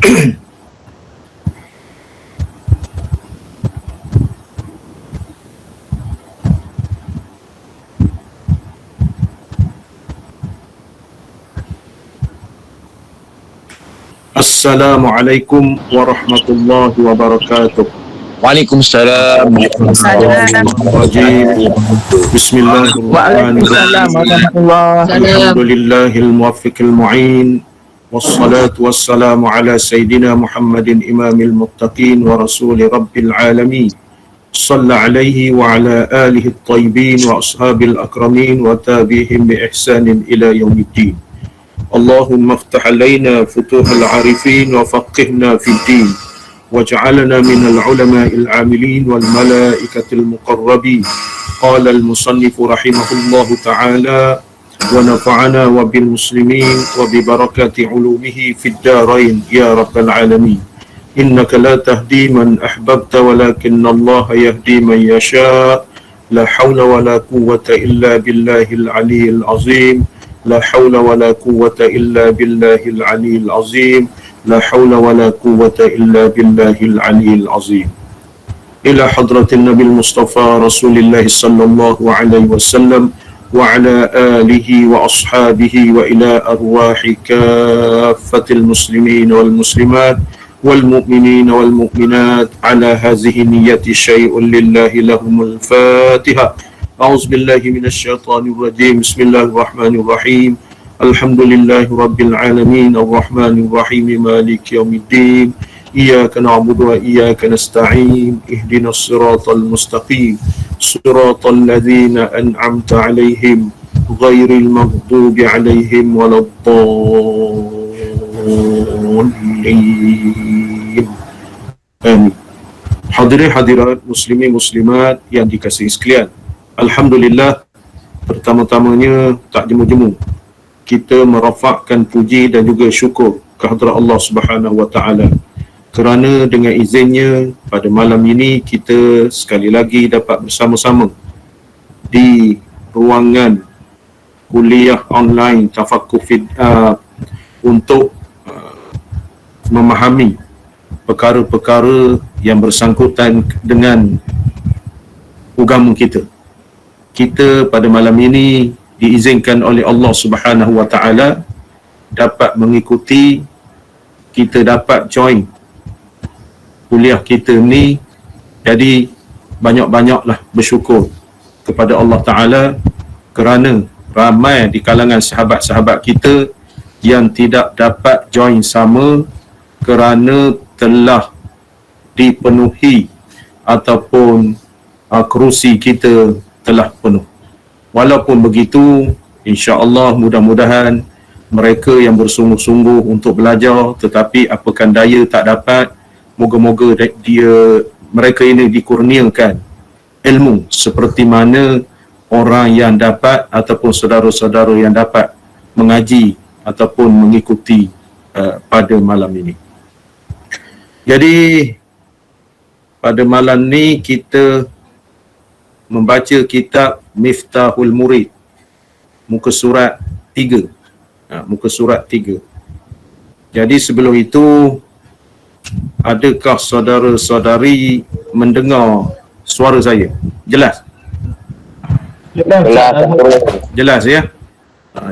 Assalamualaikum warahmatullahi wabarakatuh. Waalaikumsalam. Bismillahirrahmanirrahim. Alhamdulillahil muwaffiqil mu'in. Wassalatu wassalamu ala sayyidina Muhammadin imamil muttaqin wa rasuli rabbil alamin. Shalla alaihi wa ala alihi at-tayyibin wa ashabil akramin wa tabi'ihim bi ihsanin ila yaumiddin. Allahumma iftah alaina futuhal arifin wa faqihna fid din waj'alna minal ulama'il amilin wal malaikatil muqarrabin. Qala al musannif rahimahullahu ta'ala wa nafa'ana wa bil muslimin wa bi barakati ulumihi fid darain ya rabbal alamin. Innaka la tahdi man ahbabta walakinna Allah yahdi man yasha. La hawla wa la quwwata illa billahil aliyyil azim. La hawla wa la quwwata illa billahil aliyyil azim. La hawla wa la quwwata illa billahil aliyyil azim. Ila hadratin Nabil Mustafa Rasulillah sallallahu alaihi wasallam wa ala alihi wa ashabihi wa ila arwahi kaffatil muslimin wal muslimat wal mu'minin wal mu'minat ala hazihi niyyati syai'un lillahi lahumul Fatiha. A'udzu billahi minasy syaithanir rajim. Bismillahirrahmanirrahim. Alhamdulillahi rabbil alamin arrahmanir rahim maliki yaumiddin. Iyyaka na'budu wa iyyaka nasta'in. Ihdinas siratal mustaqim. Siratal ladzina an'amta 'alaihim ghairil maghdubi 'alaihim waladdallin. Amin. Hadirin hadirat muslimin muslimat yang dikasihi sekalian. Alhamdulillah, pertama-tamanya tak jemu-jemu kita merafakkan puji dan juga syukur kehadrat Allah Subhanahu wa taala kerana dengan izinnya pada malam ini kita sekali lagi dapat bersama-sama di ruangan kuliah online Tafaqquh untuk memahami perkara-perkara yang bersangkutan dengan agama kita. Kita pada malam ini diizinkan oleh Allah Subhanahu wa taala dapat mengikuti, kita dapat join kuliah kita ni. Jadi banyak-banyaklah bersyukur kepada Allah taala kerana ramai di kalangan sahabat-sahabat kita yang tidak dapat join sama kerana telah dipenuhi ataupun kerusi kita telah penuh. Walaupun begitu, insya-Allah mudah-mudahan mereka yang bersungguh-sungguh untuk belajar tetapi apakan daya tak dapat, moga-moga mereka ini dikurniakan ilmu seperti mana orang yang dapat ataupun saudara-saudara yang dapat mengaji ataupun mengikuti pada malam ini. Jadi pada malam ni kita membaca kitab Miftahul Murid, muka surat 3. Muka surat 3. Jadi sebelum itu, adakah saudara-saudari mendengar suara saya? Jelas? Jelas ya?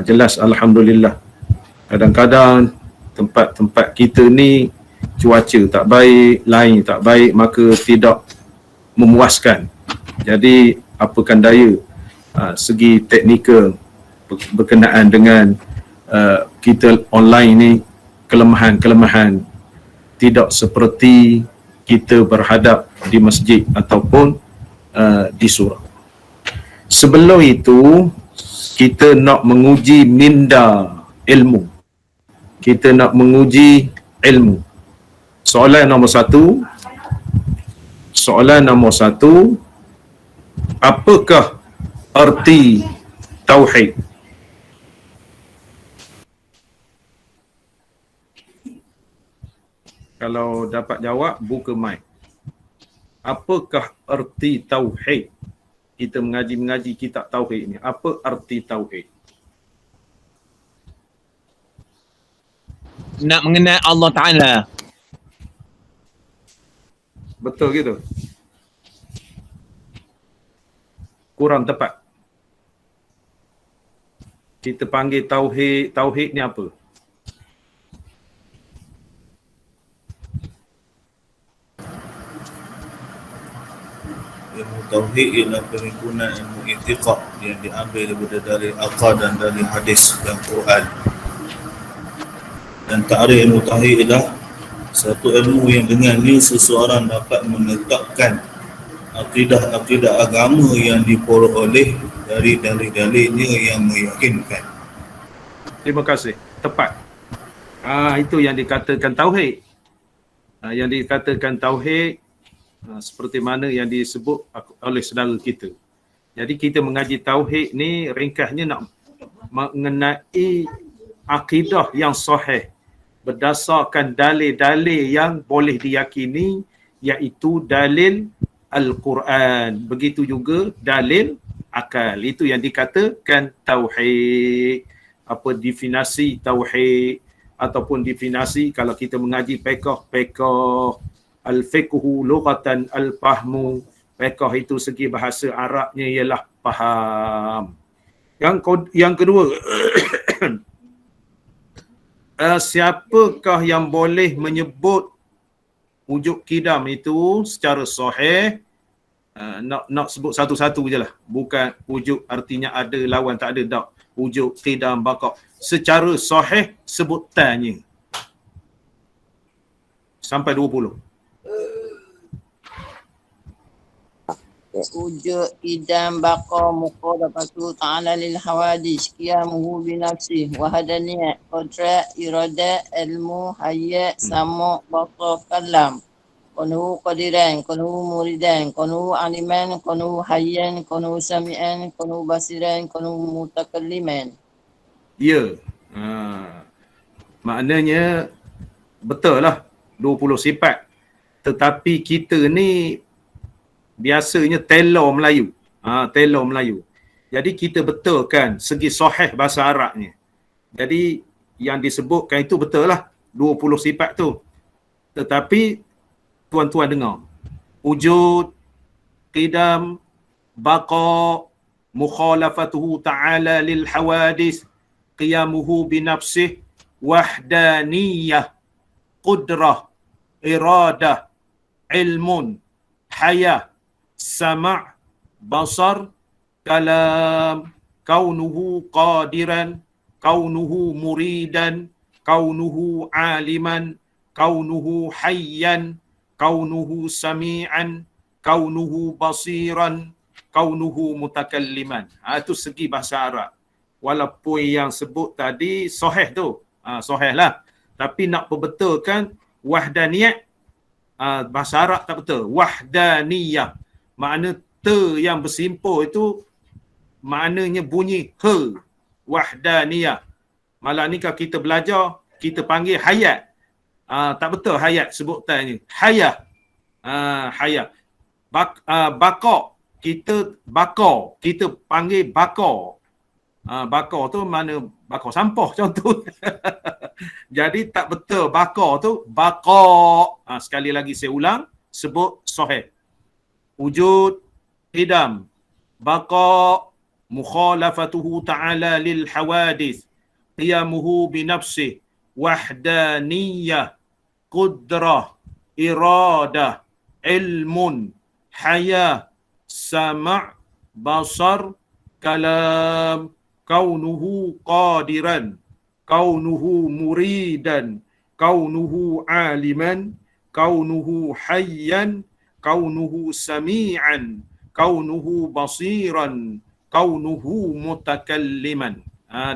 Jelas, alhamdulillah. Kadang-kadang tempat-tempat kita ni cuaca tak baik, lain tak baik, maka tidak memuaskan. Jadi apakan daya segi teknikal berkenaan dengan kita online ni, kelemahan-kelemahan tidak seperti kita berhadap di masjid ataupun di surau. Sebelum itu kita nak menguji minda ilmu. Kita nak menguji ilmu. Soalan nombor 1. Soalan nombor 1. Apakah arti tauhid? Kalau dapat jawab, buka mic. Apakah arti tauhid? Kita mengaji kitab tauhid ni. Apa arti tauhid? Nak mengenal Allah Ta'ala. Betul gitu? Kurang tepat. Kita panggil tauhid, tauhid ni apa? Ilmu tauhid ialah perhimpunan ilmu i'tiqad yang diambil daripada dari aqad dan dari hadis dan Quran. Dan ta'rif ilmu tauhid ialah satu ilmu yang dengannya seseorang dapat menetapkan akidah-akidah agama yang diperoleh dari dalil-dalilnya yang meyakinkan. Terima kasih. Tepat. Itu yang dikatakan tauhid. Yang dikatakan tauhid seperti mana yang disebut oleh saudara kita. Jadi kita mengaji tauhid ni ringkasnya nak mengenai akidah yang sahih berdasarkan dalil-dalil yang boleh diyakini, iaitu dalil Al-Quran. Begitu juga dalil akal. Itu yang dikatakan tauhid. Apa definisi tauhid ataupun definisi kalau kita mengaji fiqh al-fiqhu lughatan al-fahmu. Fiqh itu segi bahasa Arabnya ialah faham. Yang kedua, siapakah yang boleh menyebut wujud qidam itu secara sahih? Nak sebut satu-satu je lah. Bukan wujud artinya ada, lawan tak ada, tak. Wujud qidam, baqa. Secara sahih sebutannya. Sampai 20. Wujud idam baqa muqadafatu ta'ala lil hawadis qiyamuhu binafsih wahadaniyat qadra irada ilmu hayya sama baqa kalam kunu qadiran kunu muridan kunu aliman kunu hayyan kunu sami'an kunu basiran kunu mutakalliman. Ya. Maknanya betul lah 20 sifat. Tetapi kita ni biasanya telur Melayu. Telur Melayu. Jadi kita betulkan segi sahih bahasa Arabnya. Jadi yang disebutkan itu betul lah 20 sifat tu. Tetapi tuan-tuan dengar. Wujud, qidam, baqa, mukhalafatuhu ta'ala lil hawadis, qiyamuhu binafsih, wahdaniyah, qudrah, iradah, ilmun, hayah, sama', basar, kalam, kaunuhu qadiran, kaunuhu muridan, kaunuhu aliman, kaunuhu hayyan, kaunuhu sami'an, kaunuhu basiran, kaunuhu mutakalliman. Itu segi bahasa Arab. Walaupun yang sebut tadi sahih tu, sahih lah. Tapi nak perbetulkan wahdaniyat, bahasa Arab tak betul. Wahdaniyah. Makna te yang bersimpul itu maknanya bunyi he. Wahdaniyah. Malah ni kalau kita belajar, kita panggil hayat. Tak betul hayat sebutannya. Hayah. Hayah. Baqa. Kita panggil baqa. Baqa tu mana baqa sampah contoh. Jadi tak betul baqa tu baqa. Sekali lagi saya ulang, sebut sahih. Wujud, qidam, baqa, mukhalafatuhu ta'ala lil hawadis, qiyamuhu binafsih, wahdaniyah, qudrah, iradah, ilmun, hayah, sama', basar, kalam, kaunuhu qadiran, kaunuhu muridan, kaunuhu aliman, kaunuhu hayyan, kaunuhu sami'an, kaunuhu basiran, kaunuhu mutakalliman. 20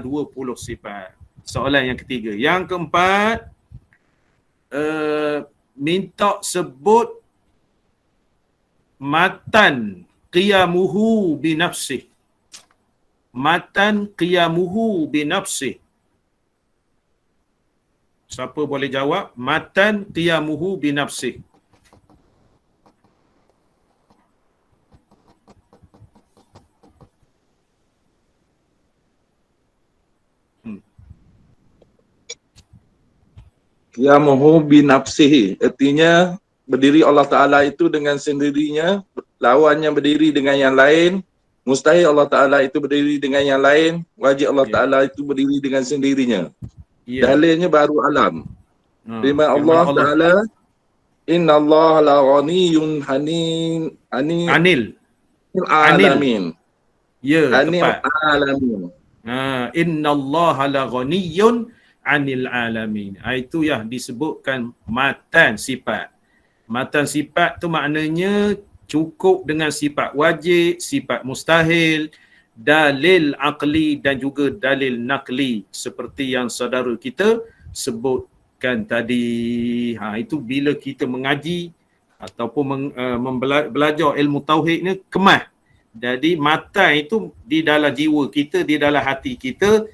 sifat. Soalan yang ketiga. Yang keempat, minta sebut matan qiyamuhu binafsih. Matan qiyamuhu binafsih. Siapa boleh jawab? Matan qiyamuhu binafsih. Qiyamuhu binafsihi, artinya berdiri Allah Ta'ala itu dengan sendirinya, lawannya berdiri dengan yang lain, mustahil Allah Ta'ala itu berdiri dengan yang lain, wajib Allah Ya. Ta'ala itu berdiri dengan sendirinya. Ya. Dalilnya baru alam. Firman Allah Firman Ta'ala, Inna Allah la ghaniyun anil Anil. alamin. Ya, Anil tepat. alamin. Innallaha la ghaniyyun 'anil alamin. Itu yang disebutkan matan sifat. Matan sifat tu maknanya cukup dengan sifat wajib, sifat mustahil, dalil aqli dan juga dalil naqli seperti yang saudara kita sebutkan tadi. Itu bila kita mengaji ataupun belajar ilmu tauhid ni kemas. Jadi matan itu di dalam jiwa kita, di dalam hati kita,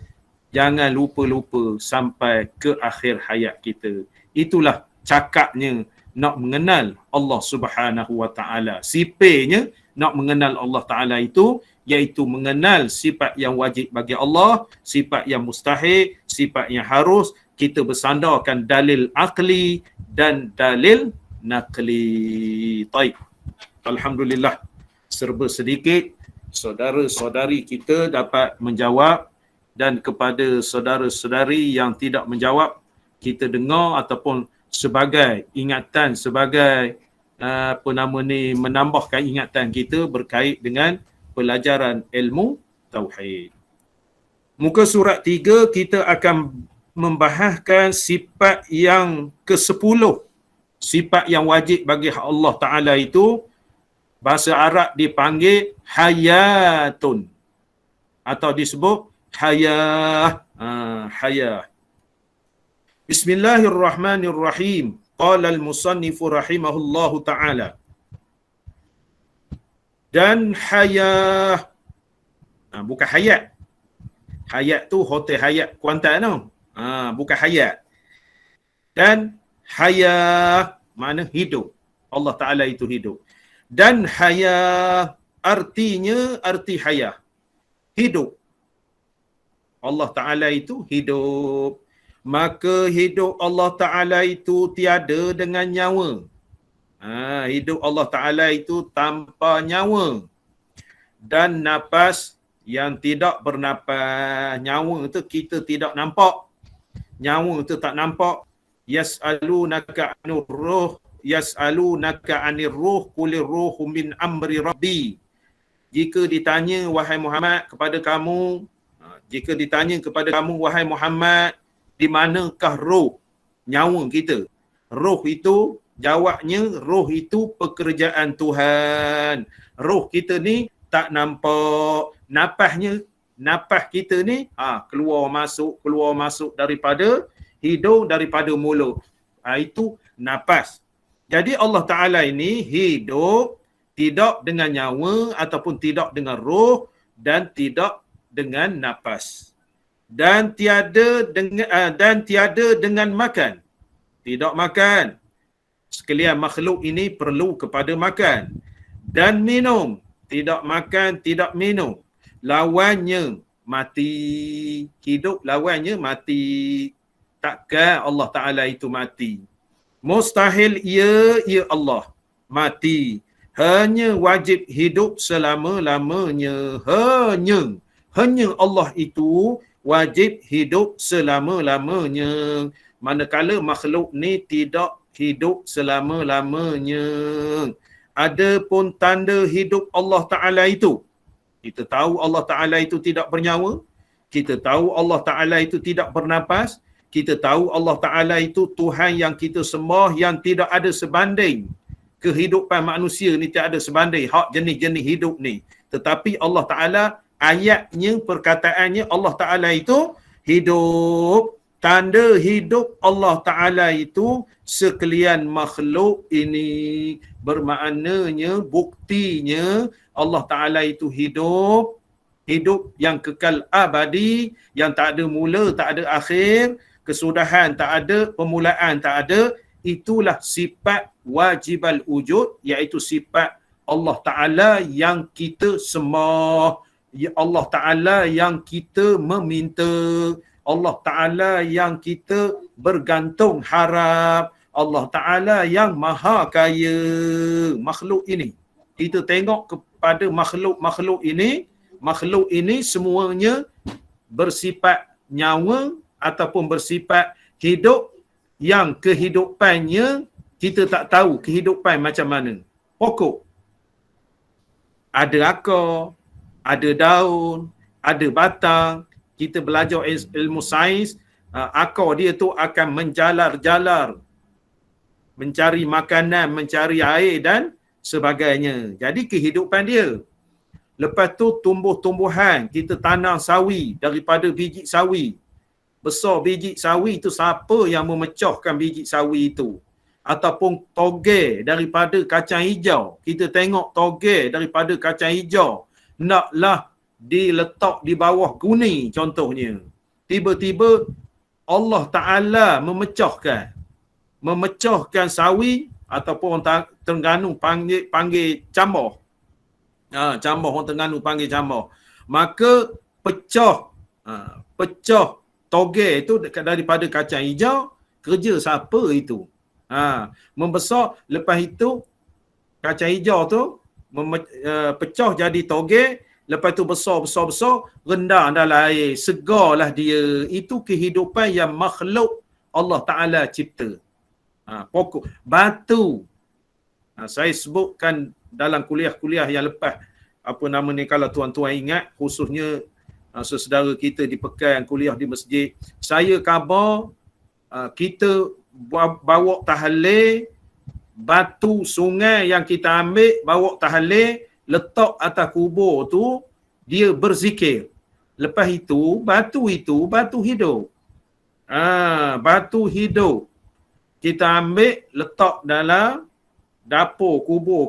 jangan lupa-lupa sampai ke akhir hayat kita. Itulah cakapnya nak mengenal Allah Subhanahu Wa Taala. Sipirnya nak mengenal Allah Taala itu iaitu mengenal sifat yang wajib bagi Allah, sifat yang mustahil, sifat yang harus kita bersandarkan dalil akli dan dalil naqli. Baik. Alhamdulillah. Serba sedikit saudara-saudari kita dapat menjawab, dan kepada saudara-saudari yang tidak menjawab, kita dengar ataupun sebagai ingatan, sebagai menambahkan ingatan kita berkait dengan pelajaran ilmu tauhid. Muka surat 3 kita akan membahaskan sifat yang ke-10. Sifat yang wajib bagi Allah Ta'ala itu bahasa Arab dipanggil hayatun atau disebut hayah. Hayah. Bismillahirrahmanirrahim. Qala al-musannifu rahimahullahu ta'ala. Dan hayah. Bukan hayat. Hayat tu hotel hayat Kuantan tu. Bukan hayat. Dan hayah mana hidup. Allah Ta'ala itu hidup. Dan hayah artinya arti hayah. Hidup. Allah Ta'ala itu hidup. Maka hidup Allah Ta'ala itu tiada dengan nyawa. Hidup Allah Ta'ala itu tanpa nyawa. Dan nafas yang tidak bernapas. Nyawa itu kita tidak nampak. Nyawa itu tak nampak. Yas'alunaka anir ruh. Yas'alunaka anir ruh. Qulir ruhu min amri rabbi. Jika ditanya wahai Muhammad kepada kamu, jika ditanya kepada kamu wahai Muhammad, di manakah roh, nyawa kita? Roh itu, jawabnya roh itu pekerjaan Tuhan. Roh kita ni tak nampak. Napas kita ni keluar masuk daripada hidung, daripada mulut. Itu napas. Jadi Allah Ta'ala ini hidup tidak dengan nyawa ataupun tidak dengan roh dan tidak dengan napas. Dan tiada dengan makan. Tidak makan. Sekalian makhluk ini perlu kepada makan. Dan minum. Tidak makan, tidak minum. Lawannya mati. Hidup lawannya mati. Takkan Allah Ta'ala itu mati. Mustahil ya Allah mati. Hanya wajib hidup selama-lamanya. Hanya Allah itu wajib hidup selama-lamanya. Manakala makhluk ni tidak hidup selama-lamanya. Adapun tanda hidup Allah Ta'ala itu, kita tahu Allah Ta'ala itu tidak bernyawa. Kita tahu Allah Ta'ala itu tidak bernapas. Kita tahu Allah Ta'ala itu Tuhan yang kita sembah, yang tidak ada sebanding. Kehidupan manusia ni tidak ada sebanding. Hak jenis-jenis hidup ni. Tetapi Allah Ta'ala, ayatnya, perkataannya, Allah Ta'ala itu hidup. Tanda hidup Allah Ta'ala itu sekalian makhluk ini. Bermaknanya, buktinya Allah Ta'ala itu hidup. Hidup yang kekal abadi, yang tak ada mula, tak ada akhir. Kesudahan tak ada, permulaan tak ada. Itulah sifat wajibal wujud, iaitu sifat Allah Ta'ala yang kita sembah. Allah Ta'ala yang kita meminta. Allah Ta'ala yang kita bergantung harap. Allah Ta'ala yang maha kaya makhluk ini. Kita tengok kepada makhluk ini semuanya bersifat nyawa ataupun bersifat hidup yang kehidupannya kita tak tahu kehidupan macam mana. Pokok, ada akar, ada daun, ada batang. Kita belajar ilmu sains, akar dia tu akan menjalar-jalar, mencari makanan, mencari air dan sebagainya. Jadi kehidupan dia. Lepas tu tumbuh-tumbuhan, kita tanam sawi daripada biji sawi. Besar biji sawi itu siapa yang memecahkan biji sawi itu? Ataupun toge daripada kacang hijau. Kita tengok toge daripada kacang hijau. Naklah diletak di bawah kuning contohnya. Tiba-tiba Allah Ta'ala memecahkan sawi ataupun orang Terengganu panggil cambah. Cambah, orang Terengganu panggil cambah. Maka pecah toge itu daripada kacang hijau, kerja siapa itu? Membesar, lepas itu kacang hijau tu pecah jadi toge, lepas tu besar, rendang dalam air, segarlah dia. Itu kehidupan yang makhluk Allah Ta'ala cipta. Pokok, batu. Saya sebutkan dalam kuliah-kuliah yang lepas, apa nama ni, kalau tuan-tuan ingat, khususnya saudara kita di Pekan kuliah di masjid, saya khabar kita bawa tahlil, batu sungai yang kita ambil, bawa tahlil, letak atas kubur tu, dia berzikir. Lepas itu, batu hidup. Batu hidup. Kita ambil, letak dalam dapur, kubur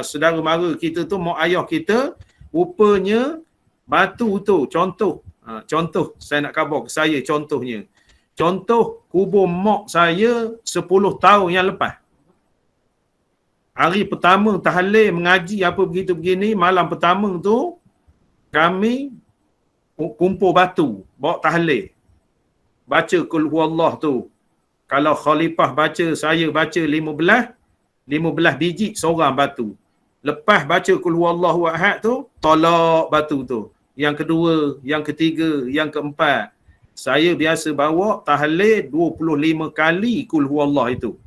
saudara mara kita tu, mak ayah kita, rupanya batu tu, contoh saya nak khabar ke saya contohnya. Contoh kubur mak saya 10 tahun yang lepas. Hari pertama tahlil mengaji apa begitu begini, malam pertama tu kami kumpul batu, bawa tahlil. Baca Qul Huwallah tu. Kalau khalifah baca, saya baca 15 biji seorang batu. Lepas baca Qul Huwallahu Ahad tu, tolak batu tu. Yang kedua, yang ketiga, yang keempat. Saya biasa bawa tahlil 25 kali Qul Huwallah itu.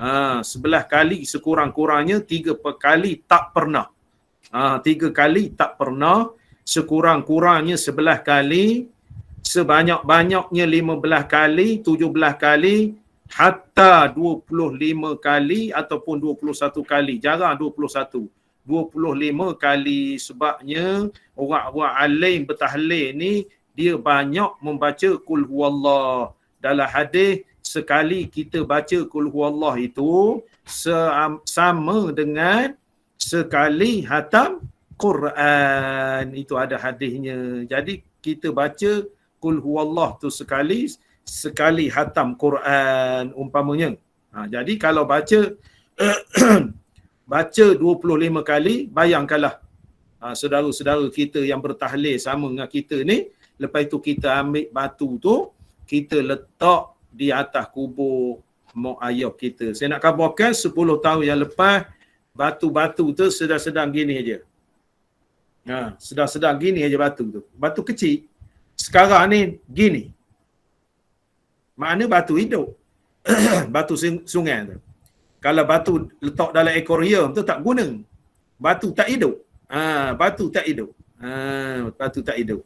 11 kali sekurang-kurangnya, 3 kali tak pernah. 3 kali tak pernah, sekurang-kurangnya 11 kali, sebanyak-banyaknya 15 kali, 17 kali, hatta 25 kali ataupun 21 kali. Jarang 21. 25 kali, sebabnya orang-orang alim bertahlil ni dia banyak membaca Qul Huwallah. Dalam hadis, sekali kita baca Qul Huwallah itu sama dengan sekali hatam Quran. Itu ada hadisnya. Jadi kita baca Qul Huwallah tu sekali hatam Quran umpamanya. Jadi kalau baca 25 kali, bayangkanlah saudara-saudara kita yang bertahlil sama dengan kita ni, lepas itu kita ambil batu tu, kita letak di atas kubur mak ayah kita. Saya nak khabarkan 10 tahun yang lepas, batu-batu tu sedang-sedang gini aja. Sedang-sedang gini aja batu tu. Batu kecil. Sekarang ni gini. Makna batu hidup. Batu sungai tu. Kalau batu letak dalam akuarium tu tak guna. Batu tak hidup. Batu tak hidup. Batu tak hidup.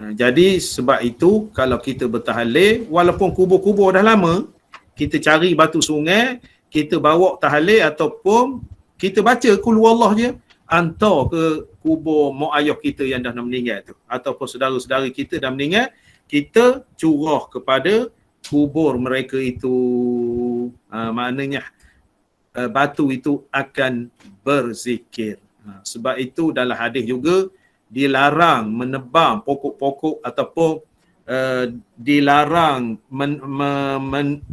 Jadi sebab itu kalau kita bertahlil, walaupun kubur-kubur dah lama, kita cari batu sungai, kita bawa tahlil ataupun kita baca Qul Huwallah je, hantar ke kubur mak ayah kita yang dah meninggal tu, ataupun saudara-saudara kita dah meninggal, kita curah kepada kubur mereka itu. Maknanya batu itu akan berzikir. Sebab itu dalam hadis juga dilarang menebang pokok-pokok ataupun dilarang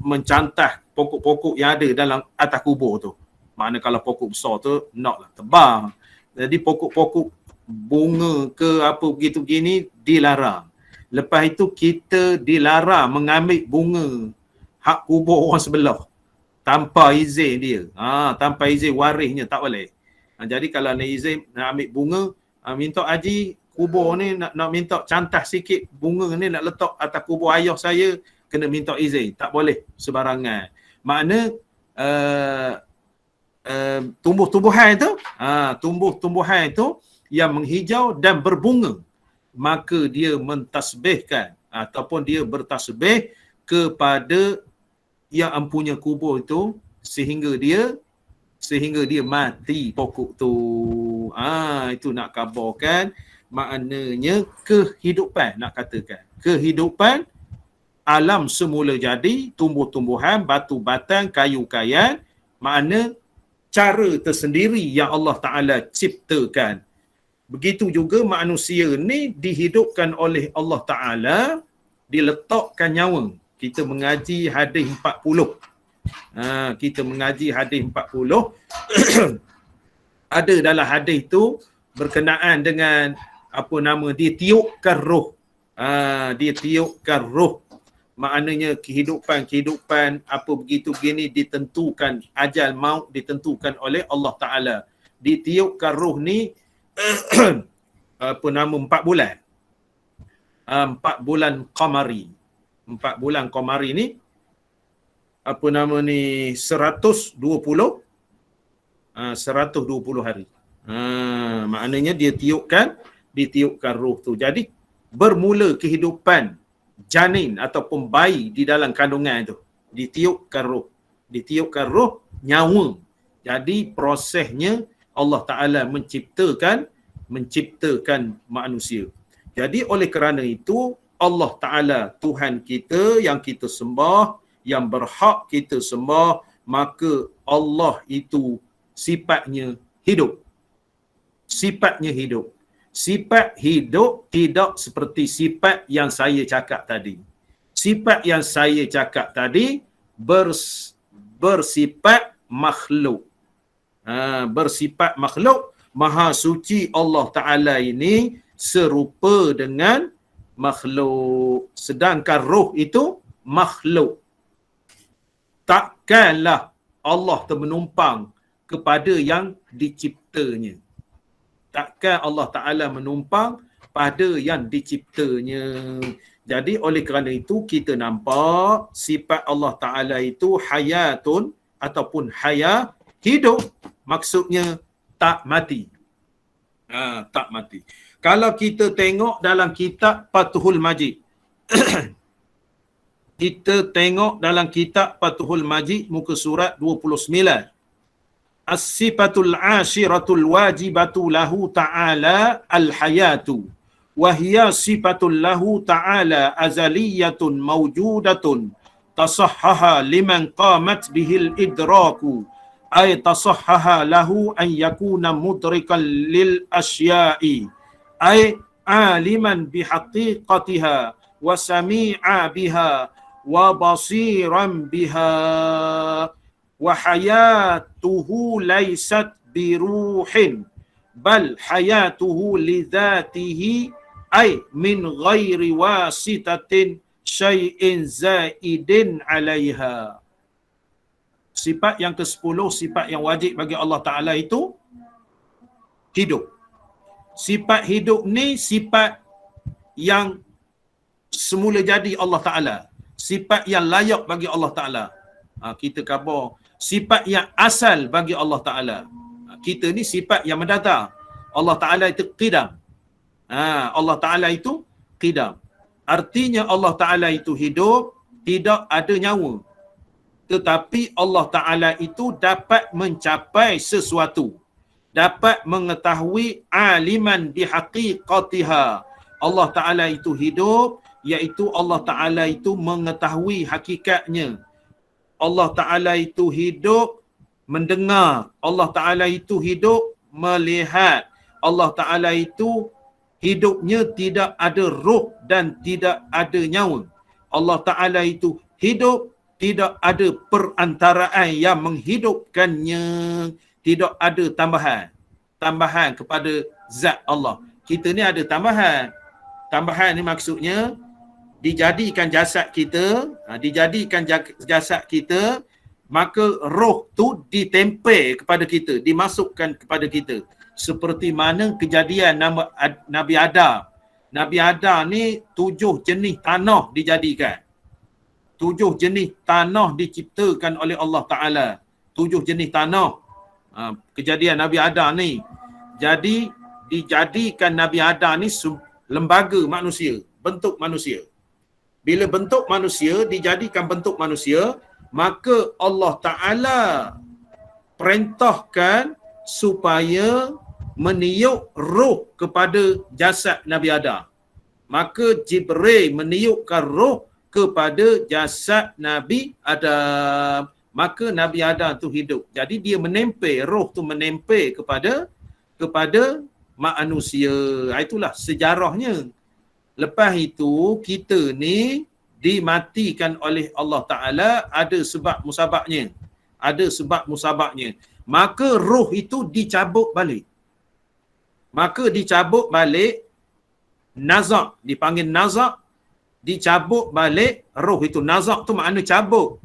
mencantah pokok-pokok yang ada dalam atas kubur tu. Maknanya kalau pokok besar tu naklah tebang. Jadi pokok-pokok bunga ke apa begitu begini dilarang. Lepas itu kita dilarang mengambil bunga hak kubur orang sebelah. tanpa izin dia. Tanpa izin warisnya tak boleh. Jadi kalau nak izin nak ambil bunga, minta haji kubur ni nak minta cantah sikit bunga ni nak letak atas kubur ayah saya, kena minta izin. Tak boleh sebarangan. Makna tumbuh-tumbuhan tu, tumbuh-tumbuhan tu yang menghijau dan berbunga, maka dia mentasbihkan ataupun dia bertasbih kepada yang empunya kubur itu sehingga dia mati pokok tu. Itu nak kabarkan, maknanya kehidupan, nak katakan kehidupan alam semula jadi, tumbuh-tumbuhan, batu batang, kayu-kayan, makna cara tersendiri yang Allah Ta'ala ciptakan. Begitu juga manusia ni dihidupkan oleh Allah Ta'ala, diletakkan nyawa. Kita mengaji hadis 40. Kita mengaji hadis 40. Ada dalam hadis tu berkenaan dengan dia tiupkan roh. Dia tiupkan roh. Maknanya kehidupan apa begitu begini ditentukan, ajal maut ditentukan oleh Allah Ta'ala. Ditiupkan roh ni 4 bulan. 4 bulan qamari. 4 bulan qamari ni 120 hari. Maknanya dia ditiupkan roh tu. Jadi bermula kehidupan janin ataupun bayi di dalam kandungan tu, ditiupkan roh nyawa. Jadi prosesnya Allah Ta'ala menciptakan manusia. Jadi oleh kerana itu Allah Ta'ala Tuhan kita yang kita sembah, yang berhak kita sembah, maka Allah itu sifatnya hidup. Sifat hidup tidak seperti sifat yang saya cakap tadi. Sifat yang saya cakap tadi bersifat makhluk. Bersifat makhluk. Maha suci Allah Ta'ala ini serupa dengan makhluk. Sedangkan roh itu makhluk. Takkanlah Allah termenumpang kepada yang diciptanya. Takkan Allah Ta'ala menumpang pada yang diciptanya. Jadi oleh kerana itu kita nampak sifat Allah Ta'ala itu hayatun ataupun hidup. Maksudnya tak mati. Tak mati. Kalau kita tengok dalam kitab Fathul Majid. Kita tengok dalam kitab Fathul Majid muka surat 29. As-sifatul ashiratul wajibatu lahu ta'ala al-hayatu. Wahia sifatul lahu ta'ala azaliyatun mawjudatun. Tasahhaha liman qamat bihil idraku. Ay tasahhaha lahu an yakuna mudrikan lil asya'i. Ay aliman bihaqiqatiha wa sami'a biha wa basiran biha. Wa hayatuhu laysat biruhin bal hayatuhu lidhatihi ay min ghairi wasitatin syai'in zaidin 'alaiha. Sifat yang ke-10, sifat yang wajib bagi Allah Ta'ala itu hidup. Sifat hidup ni sifat yang semula jadi Allah Ta'ala. Sifat yang layak bagi Allah Ta'ala. Kita khabar sifat yang asal bagi Allah Ta'ala. Kita ni sifat yang mendatang. Allah Ta'ala itu qidam. Allah Ta'ala itu qidam. Artinya Allah Ta'ala itu hidup, tidak ada nyawa. Tetapi Allah Ta'ala itu dapat mencapai sesuatu. Dapat mengetahui aliman bihaqiqatiha. Allah Ta'ala itu hidup, iaitu Allah Ta'ala itu mengetahui hakikatnya. Allah Ta'ala itu hidup mendengar. Allah Ta'ala itu hidup melihat. Allah Ta'ala itu hidupnya tidak ada roh dan tidak ada nyawa. Allah Ta'ala itu hidup, tidak ada perantaraan yang menghidupkannya. Tidak ada tambahan kepada zat Allah. Kita ni ada tambahan. Tambahan ni maksudnya dijadikan jasad kita, maka roh tu ditempel kepada kita, dimasukkan kepada kita. Seperti mana kejadian Nabi Adam. Nabi Adam ni 7 jenis tanah dijadikan. 7 jenis tanah diciptakan oleh Allah Ta'ala. 7 jenis tanah. Kejadian Nabi Adam ni. Jadi dijadikan Nabi Adam ni lembaga manusia, bentuk manusia. Bila bentuk manusia, dijadikan bentuk manusia, maka Allah Ta'ala perintahkan supaya meniup roh kepada jasad Nabi Adam. Maka Jibril meniupkan roh kepada jasad Nabi Adam. Maka Nabi Adam tu hidup. Jadi dia menempel, roh tu menempel kepada manusia. Itulah sejarahnya. Lepas itu kita ni dimatikan oleh Allah Ta'ala, ada sebab musababnya. Ada sebab musababnya. Maka roh itu dicabut balik. Maka dicabut balik, nazak, dipanggil nazak, dicabut balik roh itu. Nazak tu makna cabut.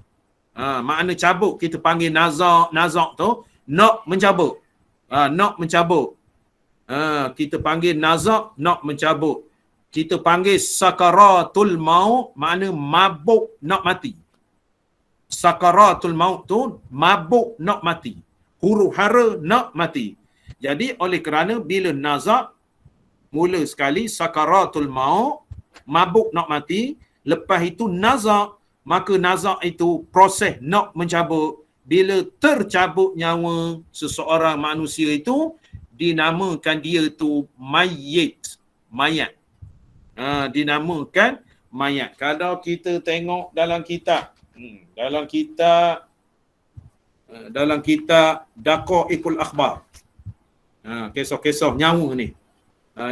Makna cabut, kita panggil nazak. Nazak tu nak mencabut. Nak mencabut. Kita panggil nazak, nak mencabut. Kita panggil sakaratul maut, makna mabuk nak mati. Sakaratul maut tu mabuk nak mati. Huru hara nak mati. Jadi oleh kerana bila nazak, mula sekali sakaratul maut, mabuk nak mati. Lepas itu nazak, maka nazak itu proses nak mencabut. Bila tercabut nyawa seseorang manusia itu, dinamakan dia tu mayit. Mayat. Dinamakan mayat. Kalau kita tengok dalam kitab, dalam kitab Daqaiqul Akhbar, kisah-kisah nyawa ni,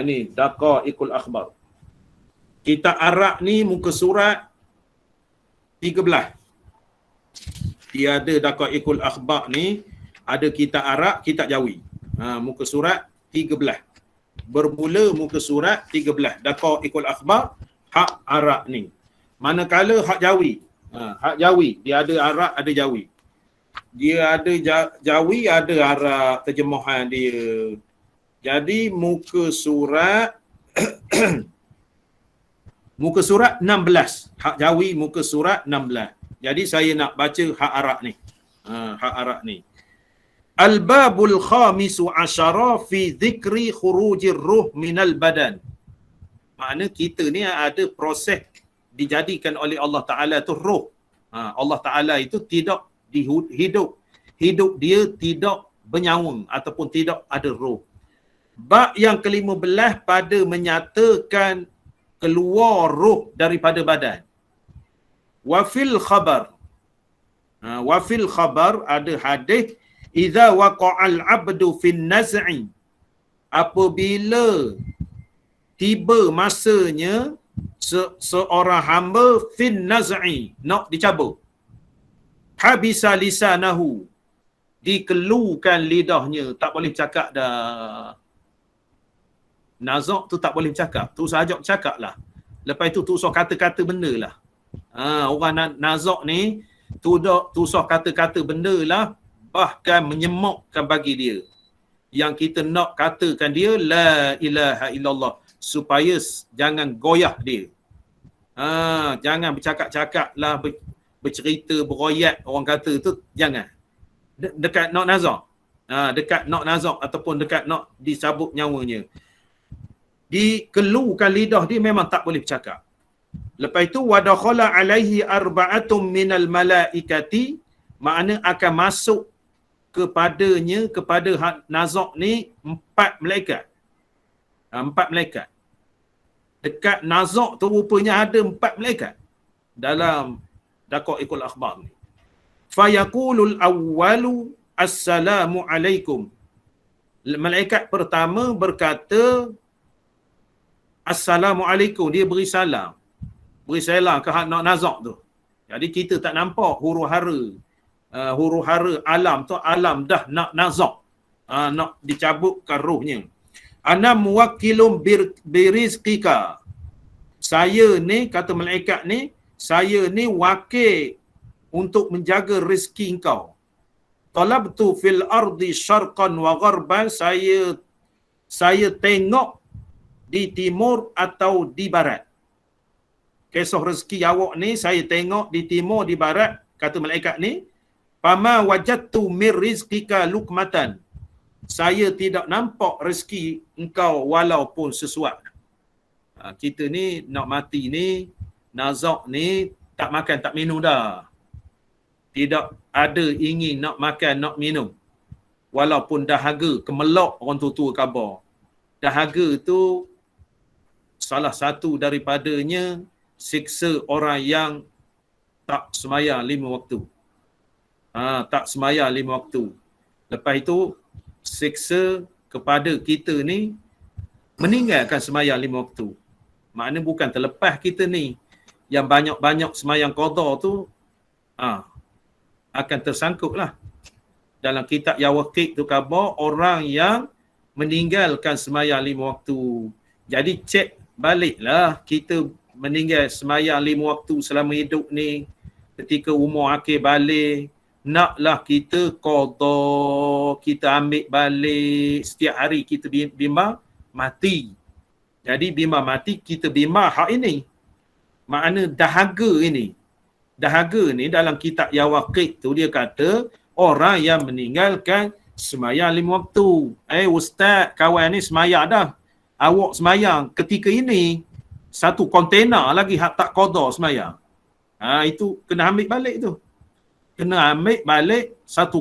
ni Daqaiqul Akhbar. Kitab Arab ni muka surat 13. Dia ada Daqaiqul Akhbar ni, ada kitab Arab, kitab Jawi. Muka surat 13. Bermula muka surat 13. Daqaiqul Akhbar, hak Arab ni. Manakala hak Jawi. Hak Jawi, dia ada Arab, ada Jawi. Dia ada Jawi, ada Arab, terjemahan dia. Jadi muka surat muka surat 16. Hak Jawi muka surat 16. Jadi saya nak baca hak Arab ni. Hak Arab ni. Al-babul khamisu asyara fi dhikri khurujir ruh minal badan. Makna kita ni ada proses dijadikan oleh Allah Ta'ala tu roh. Allah Ta'ala itu tidak hidup. Hidup dia tidak bernyawa ataupun tidak ada roh. Bab yang ke-15 pada menyatakan keluar roh daripada badan. Wafil khabar. Wafil khabar ada hadis, idza waqa'al 'abdu fin naz'i, apabila tiba masanya seorang hamba fin naz'i, nak dicabut, habisa lisanahu, dikelukan lidahnya, tak boleh cakap dah. Nazak tu tak boleh cakap, tu sahaja cakap lah. Lepas itu tu usah kata-kata benda lah. Orang nazak ni tu usah kata-kata benda lah, bahkan menyemukkan bagi dia. Yang kita nak katakan dia la ilaha illallah, supaya jangan goyah dia. Jangan bercakap-cakap lah, bercerita, beroyat orang kata tu, jangan. Dekat nak nazak. Dekat nak nazak ataupun dekat nak dicabut nyawanya. Dikelukan lidah dia, memang tak boleh bercakap. Lepas itu wadakhala alaihi arba'atum minal malaikati, makna akan masuk kepadanya, kepada nazak ni 4 malaikat. 4 malaikat. Dekat nazak tu rupanya ada 4 malaikat dalam Daqaiqul Akhbar ni. Fayaqulul awwalu assalamu alaikum. Malaikat pertama berkata assalamualaikum, dia beri salam. Beri salam ke hak nak nazak tu. Jadi kita tak nampak huru-hara. Huru-hara alam tu, alam dah nak nazak. Nak dicabutkan rohnya. Ana muwakkilum birizqika. Saya ni, kata malaikat ni, saya ni wakil untuk menjaga rezeki engkau. Talabtu fil ardi syarqan wa gharban, saya tengok di timur atau di barat. Kisah rezeki awak ni saya tengok di timur, di barat, kata malaikat ni. Fama wajadtu mir rizqika lukmatan. Saya tidak nampak rezeki engkau walaupun sesuap. Kita ni nak mati ni, nazak ni, tak makan tak minum dah. Tidak ada ingin nak makan nak minum. Walaupun dahaga, kemelak orang tua-tua khabar. Dahaga tu salah satu daripadanya siksa orang yang tak sembahyang 5 waktu. Tak sembahyang 5 waktu. Lepas itu siksa kepada kita ni meninggalkan sembahyang 5 waktu. Maknanya bukan terlepas kita ni yang banyak-banyak sembahyang qada tu akan tersangkut lah. Dalam kitab Yawaqiq tu khabar orang yang meninggalkan sembahyang 5 waktu. Jadi cek baliklah kita meninggal sembahyang 5 waktu selama hidup ni, ketika umur akhir balik, naklah kita qada, kita ambil balik. Setiap hari kita bimbang mati. Jadi bimbang mati, kita bimbang hak ini. Makna dahaga ini. Dahaga ni dalam kitab Yawaqiq tu dia kata orang yang meninggalkan sembahyang 5 waktu. Ustaz, kawan ni sembahyang dah. Awak sembahyang ketika ini satu kontena lagi hak tak qada sembahyang. Itu kena ambil balik tu. Kena ambil balik satu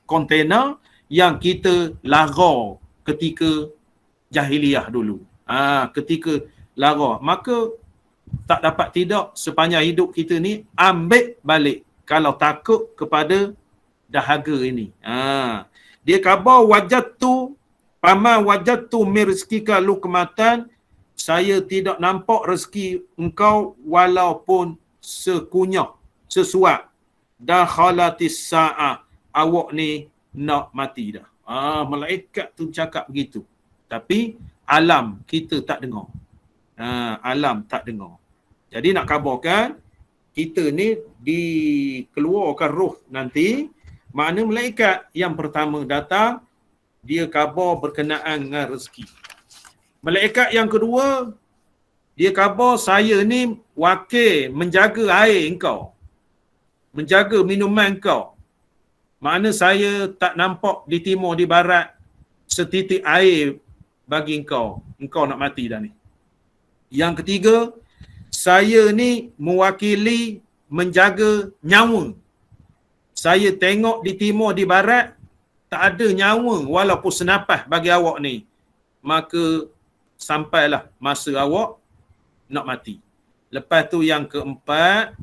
kontena yang kita lara ketika jahiliah dulu. Ketika lara. Maka tak dapat tidak sepanjang hidup kita ni ambil balik kalau takut kepada dahaga ini. Dia khabar pama wajadtu mir rizqika lukmatan, saya tidak nampak rezeki engkau walaupun sekunyah, sesuap. Dakhalatis sa'ah, awak ni nak mati dah. Malaikat tu cakap begitu. Tapi alam kita tak dengar. Alam tak dengar. Jadi nak khabarkan kita ni dikeluarkan roh nanti. Makna malaikat yang pertama datang, dia khabar berkenaan dengan rezeki. Malaikat yang kedua, dia khabar saya ni wakil menjaga air engkau, menjaga minuman engkau. Makna saya tak nampak di timur di barat setitik air bagi engkau. Engkau nak mati dah ni. Yang ketiga, saya ni mewakili menjaga nyawa. Saya tengok di timur di barat tak ada nyawa walaupun senapas bagi awak ni. Maka sampailah masa awak nak mati. Lepas tu yang keempat,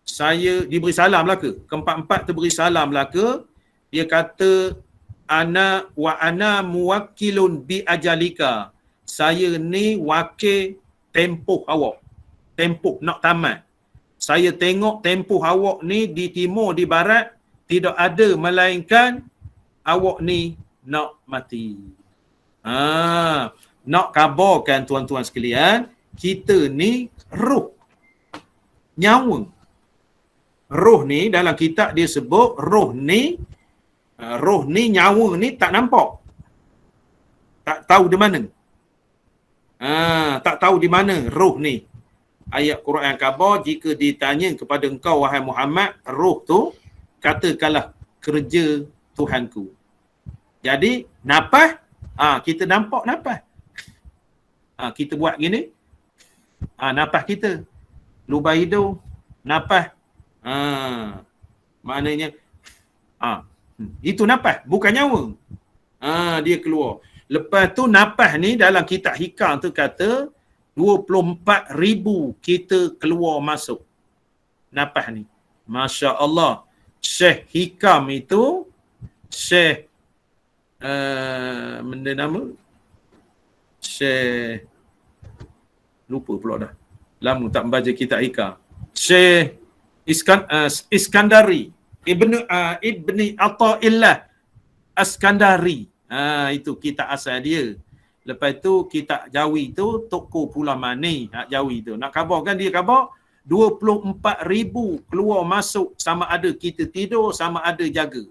saya diberi salam lah ke? Keempat-empat terberi salam lah ke? Dia kata ana muwakkilun bi ajalika. Saya ni wakil tempoh awak. Tempoh nak tamat. Saya tengok tempoh awak ni di timur di barat tidak ada melainkan awak ni nak mati. Nak khabarkan tuan-tuan sekalian, kita ni roh, nyawa. Roh ni dalam kitab dia sebut roh ni nyawa ni tak nampak. Tak tahu di mana. Tak tahu di mana roh ni. Ayat Quran khabar, jika ditanya kepada engkau wahai Muhammad, roh tu katakanlah kerja Tuhanku. Jadi nafas, kita nampak nafas. Kita buat gini, nafas kita. Lubang hidung, nafas. Maknanya itu nafas, bukan nyawa. Dia keluar. Lepas tu nafas ni dalam kitab Hikam tu kata 24,000 kita keluar masuk. Nafas ni. Masya Allah. Syekh Hikam itu, Syekh benda nama? Syekh lupa pula dah. Lama tak membaca kitab Hikam. Syekh Iskandari. Ibni Atta'illah Iskandari. Itu kitab asal dia. Lepas tu kitab Jawi tu Toko Pula Mani Jawi tu. Nak khabarkan dia khabar 24,000 keluar masuk, sama ada kita tidur, sama ada jaga.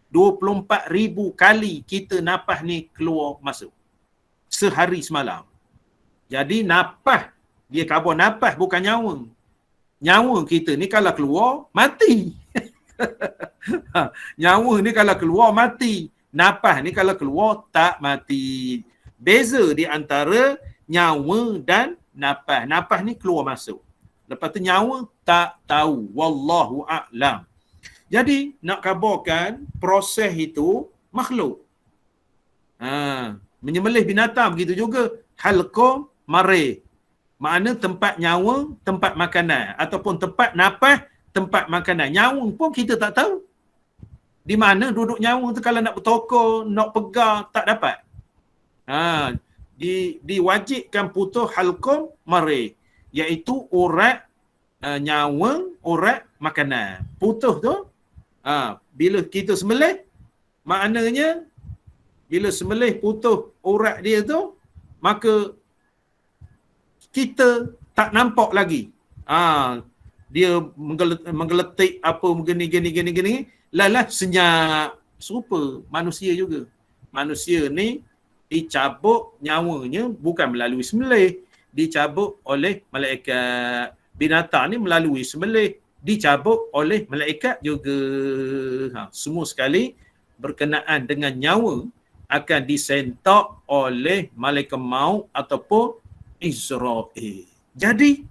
24,000 kali kita nafas ni keluar masuk. Sehari semalam. Jadi nafas, dia karbon nafas bukan nyawa. Nyawa kita ni kalau keluar, mati. Nyawa ni kalau keluar, mati. Nafas ni kalau keluar, tak mati. Beza di antara nyawa dan nafas. Nafas ni keluar masuk. Lepas tu nyawa tak tahu. Wallahu a'lam. Jadi nak kabarkan proses itu makhluk. Menyembelih binatang begitu juga. Halqa marih. Makna tempat nyawa, tempat makanan. Ataupun tempat nafas, tempat makanan. Nyawa pun kita tak tahu. Di mana duduk nyawa tu, kalau nak bertokor, nak pegang, tak dapat. Diwajibkan putus halqa marih. Iaitu urat nyawa, urat makanan. Putus tu, bila kita sembelih, maknanya bila sembelih putus urat dia tu, maka kita tak nampak lagi. Dia menggeletik apa gini. Lalah senyap. Serupa manusia juga. Manusia ni dicabut nyawanya bukan melalui sembelih. Dicabut oleh malaikat. Binatang ni melalui sembelih. Dicabut oleh malaikat juga. Semua sekali berkenaan dengan nyawa akan disentak oleh malaikat maut ataupun Israel. Jadi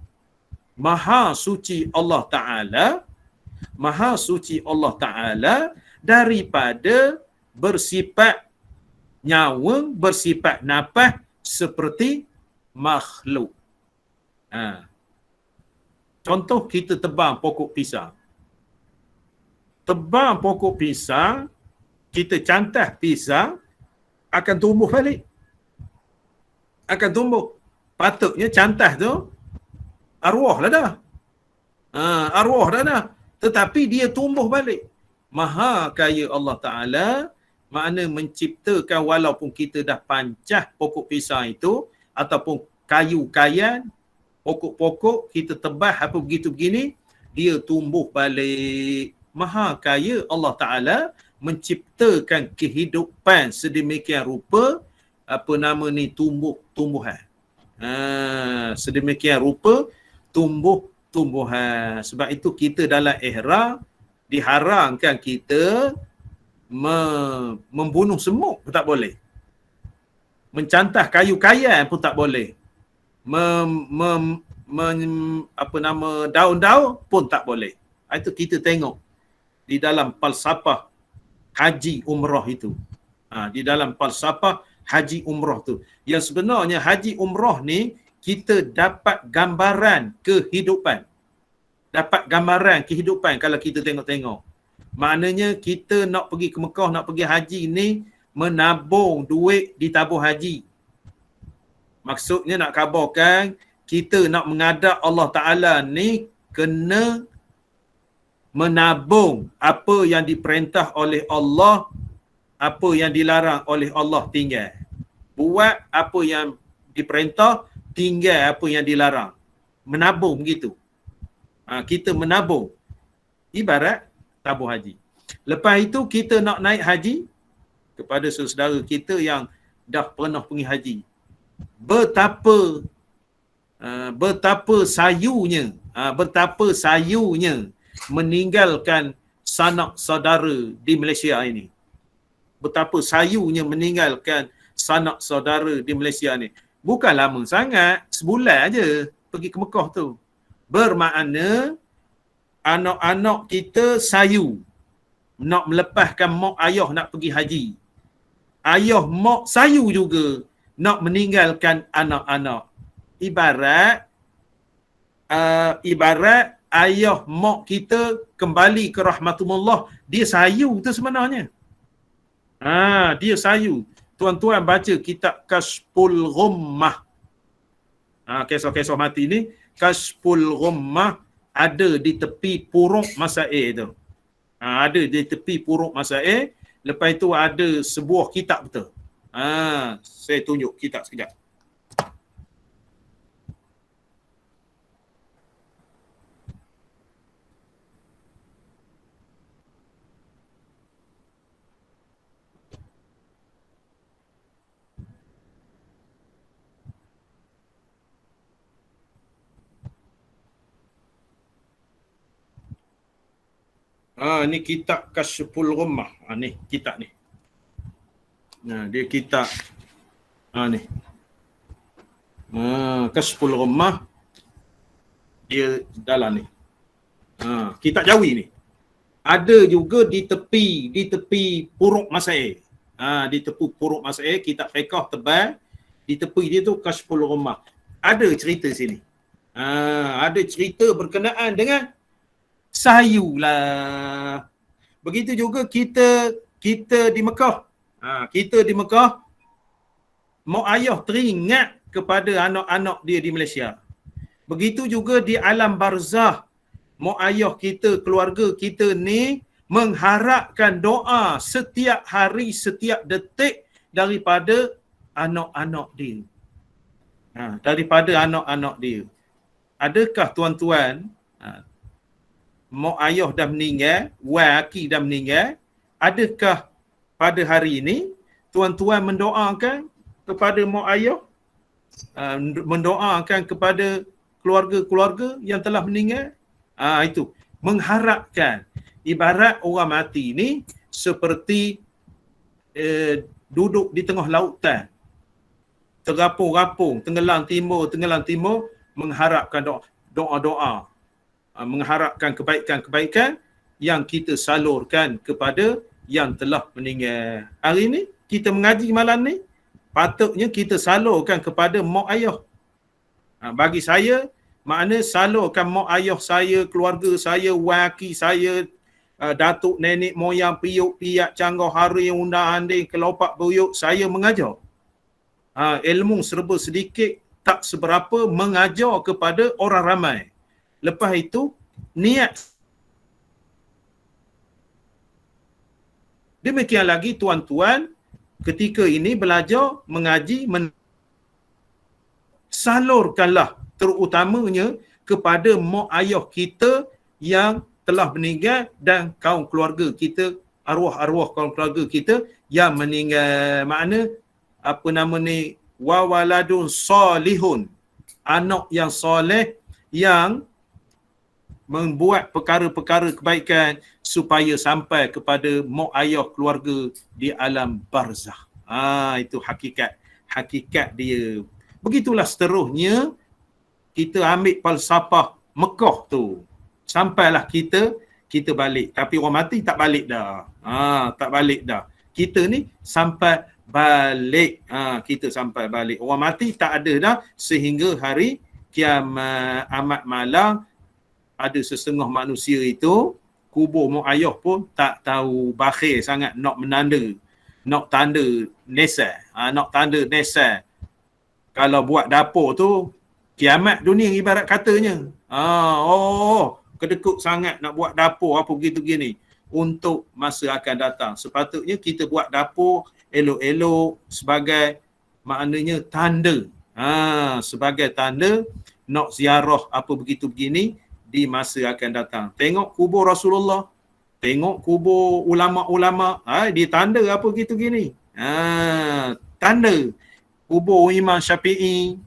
Maha suci Allah Ta'ala daripada bersifat nyawa, bersifat nafas seperti makhluk. Contoh, kita tebang pokok pisang. Tebang pokok pisang, kita cantas pisang, akan tumbuh balik. Akan tumbuh. Patutnya cantas tu arwah lah dah. Arwah dah. Tetapi dia tumbuh balik. Maha kaya Allah Ta'ala, makna menciptakan walaupun kita dah pancah pokok pisang itu, ataupun kayu kayan, pokok-pokok kita tebah apa begitu begini, dia tumbuh balik. Maha kaya Allah Ta'ala menciptakan kehidupan sedemikian rupa, tumbuh-tumbuhan. Sedemikian rupa tumbuh-tumbuhan. Sebab itu kita dalam ihram diharamkan kita membunuh semut pun tak boleh. Mencantah kayu-kayan pun tak boleh. Daun-daun pun tak boleh. Itu kita tengok di dalam falsafah haji umrah itu. Di dalam falsafah haji umrah tu. Yang sebenarnya haji umrah ni kita dapat gambaran kehidupan. Dapat gambaran kehidupan kalau kita tengok-tengok. Maknanya kita nak pergi ke Mekah, nak pergi haji ni, menabung duit di tabung haji. Maksudnya nak kabarkan, kita nak menghadap Allah Ta'ala ni kena menabung apa yang diperintah oleh Allah, apa yang dilarang oleh Allah tinggal. Buat apa yang diperintah, tinggal apa yang dilarang. Menabung begitu. Kita menabung. Ibarat tabung haji. Lepas itu kita nak naik haji, kepada saudara kita yang dah pernah pergi haji. Betapa sayunya meninggalkan sanak saudara di Malaysia ini. Betapa sayunya meninggalkan sanak saudara di Malaysia ni. Bukan lama sangat, sebulan aja pergi ke Mekah tu. Bermakna anak-anak kita sayu nak melepaskan mak ayah nak pergi haji. Ayah mak sayu juga nak meninggalkan anak-anak. Ibarat ayah mak kita kembali ke rahmatullah, dia sayu tu sebenarnya. Dia sayu. Tuan-tuan baca kitab Kashful Ghummah. Kisah-kisah mati ni, Kashful Ghummah ada di tepi Puruk Masail tu. Ada di tepi Puruk Masail. Lepas itu ada sebuah kitab betul. Saya tunjuk kitab sekejap. Ni kitab Kasyful Ghummah. Ni kitab ni. Dia kitab ni. Kasyful Ghummah. Dia dalam ni. Kitab Jawi ni. Ada juga di tepi Puruk Masail. Di tepi Puruk Masail, kitab fiqh tebal, di tepi dia tu Kasyful Ghummah. Ada cerita sini. Ada cerita berkenaan dengan sayu lah. Begitu juga kita di Mekah. Kita di Mekah, mak ayah teringat kepada anak-anak dia di Malaysia. Begitu juga di alam barzah, mak ayah kita, keluarga kita ni mengharapkan doa setiap hari, setiap detik daripada anak-anak dia. Daripada anak-anak dia. Adakah tuan-tuan, mak ayah dah meninggal, waki dah meninggal, adakah pada hari ini tuan-tuan mendoakan kepada mak ayah, mendoakan kepada keluarga-keluarga yang telah meninggal? Itu mengharapkan. Ibarat orang mati ni seperti duduk di tengah lautan, terapung-rapung, tenggelam timur, mengharapkan doa-doa, mengharapkan kebaikan-kebaikan yang kita salurkan kepada yang telah meninggal. Hari ni kita mengaji malam ni, patutnya kita salurkan kepada mak ayah. Bagi saya, makna salurkan mak ayah saya, keluarga saya, waki saya, datuk nenek moyang, piuk piak, canggah hari, undang anding, kelopak buyuk, saya mengajar. Ilmu serba sedikit, tak seberapa, mengajar kepada orang ramai. Lepas itu, niat. Demikian lagi tuan-tuan, ketika ini belajar, mengaji, salurkanlah terutamanya kepada mak ayah kita yang telah meninggal dan kaum keluarga kita, arwah-arwah kaum keluarga kita yang meninggal. Makna apa nama ni, wa waladun salihun, anak yang soleh yang membuat perkara-perkara kebaikan supaya sampai kepada mak ayah keluarga di alam barzah. Itu hakikat dia. Begitulah seterusnya kita ambil falsafah Mekah tu. Sampailah kita balik. Tapi orang mati tak balik dah. Tak balik dah. Kita ni sampai balik. Kita sampai balik. Orang mati tak ada dah sehingga hari kiamat. Amat malang, ada sesetengah manusia itu kubur mak ayah pun tak tahu, bakhil sangat nak menanda, nak tanda nesal. Nak tanda nesal. Kalau buat dapur tu, kiamat dunia ibarat katanya. Kedekut sangat nak buat dapur apa begitu-gini untuk masa akan datang. Sepatutnya kita buat dapur elok-elok sebagai maknanya tanda. Sebagai tanda nak ziarah apa begitu-begini di masa akan datang. Tengok kubur Rasulullah, tengok kubur ulama-ulama, dia tanda apa gitu-gini. Tanda kubur Imam Syafi'i,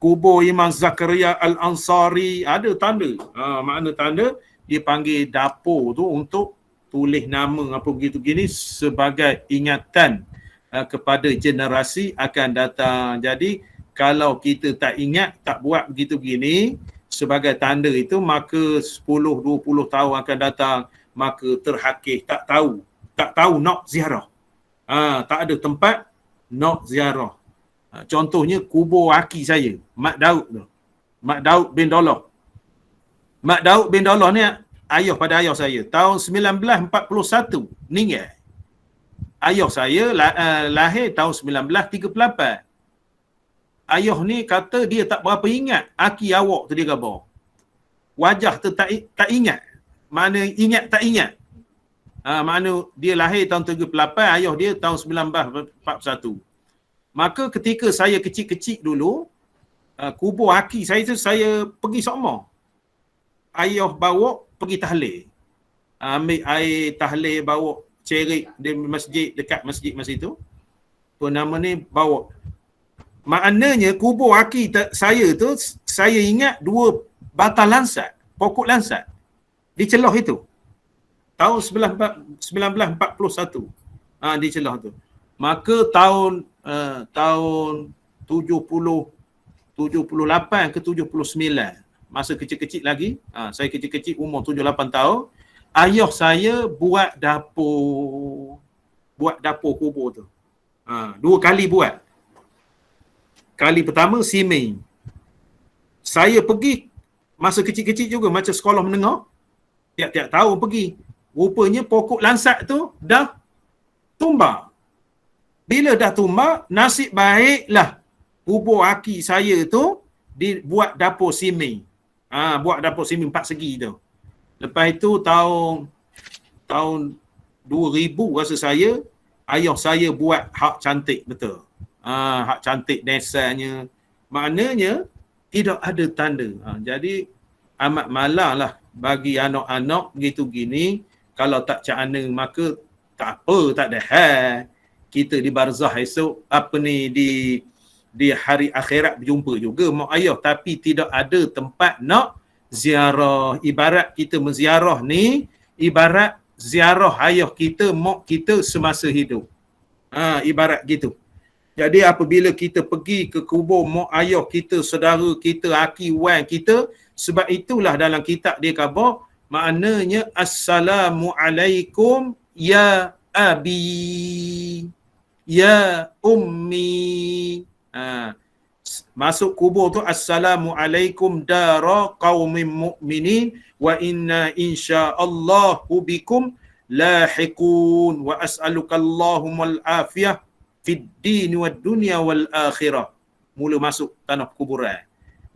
kubur Imam Zakaria Al-Ansari, ada tanda. Makna tanda, dia panggil dapur tu untuk tulis nama apa begitu-gini sebagai ingatan kepada generasi akan datang. Jadi kalau kita tak ingat, tak buat begitu-begini sebagai tanda itu, maka 10-20 tahun akan datang, maka terhakis, tak tahu nak ziarah. Tak ada tempat nak ziarah. Contohnya kubur aki saya, Mak Daud tu. Mak Daud bin Dolah. Mak Daud bin Dolah ni ayah pada ayah saya. Tahun 1941 meninggal. Ayah saya lahir tahun 1938. Ayah ni kata dia tak berapa ingat aki awak tu dia khabar. Wajah tu tak ingat. Mana ingat tak ingat. Mana dia lahir tahun 38, ayah dia tahun 1941. Maka ketika saya kecil-kecil dulu, kubur aki saya tu saya pergi sokma. Ayah bawa pergi tahlil. Ambil air tahlil, bawa cerik di masjid, dekat masjid masa itu. Apa nama ni, bawa. Maknanya kubur aki saya tu, saya ingat 2 batang lansat, pokok lansat di celah itu. tahun 1941 di celah tu. Maka tahun 78 ke 79, masa kecil-kecil lagi, saya kecil-kecil umur 7-8 tahun, ayah saya buat dapur kubur tu. 2 kali buat. Kali pertama siming. Saya pergi masa kecil-kecil juga, macam sekolah menengah, tiap-tiap tahun pergi. Rupanya pokok lansat tu dah tumbang. Bila dah tumbang, nasib baiklah kubur aki saya tu dibuat dapur siming. Buat dapur siming 4 segi tu. Lepas itu tahun 2000 rasa saya, ayah saya buat hak cantik betul. Hak cantik desanya. Maknanya tidak ada tanda. Jadi amat malanglah bagi anak-anak gitu gini. Kalau tak cakna maka tak apa, tak ada hal. Kita di barzah esok di hari akhirat berjumpa juga mak ayah, tapi tidak ada tempat nak ziarah. Ibarat kita menziarah ni ibarat ziarah ayah kita, mak kita semasa hidup. Ibarat gitu. Jadi apabila kita pergi ke kubur mak ayah kita, saudara kita, aki wan kita, sebab itulah dalam kitab dia khabar, maknanya assalamualaikum ya abi ya ummi. Masuk kubur tu assalamualaikum dara qaumin mu'minin wa inna insyaallahu bikum lahiqun wa as'alukallahumul afiyah fid din wad dunya wal akhirah. Mula masuk tanah kuburan.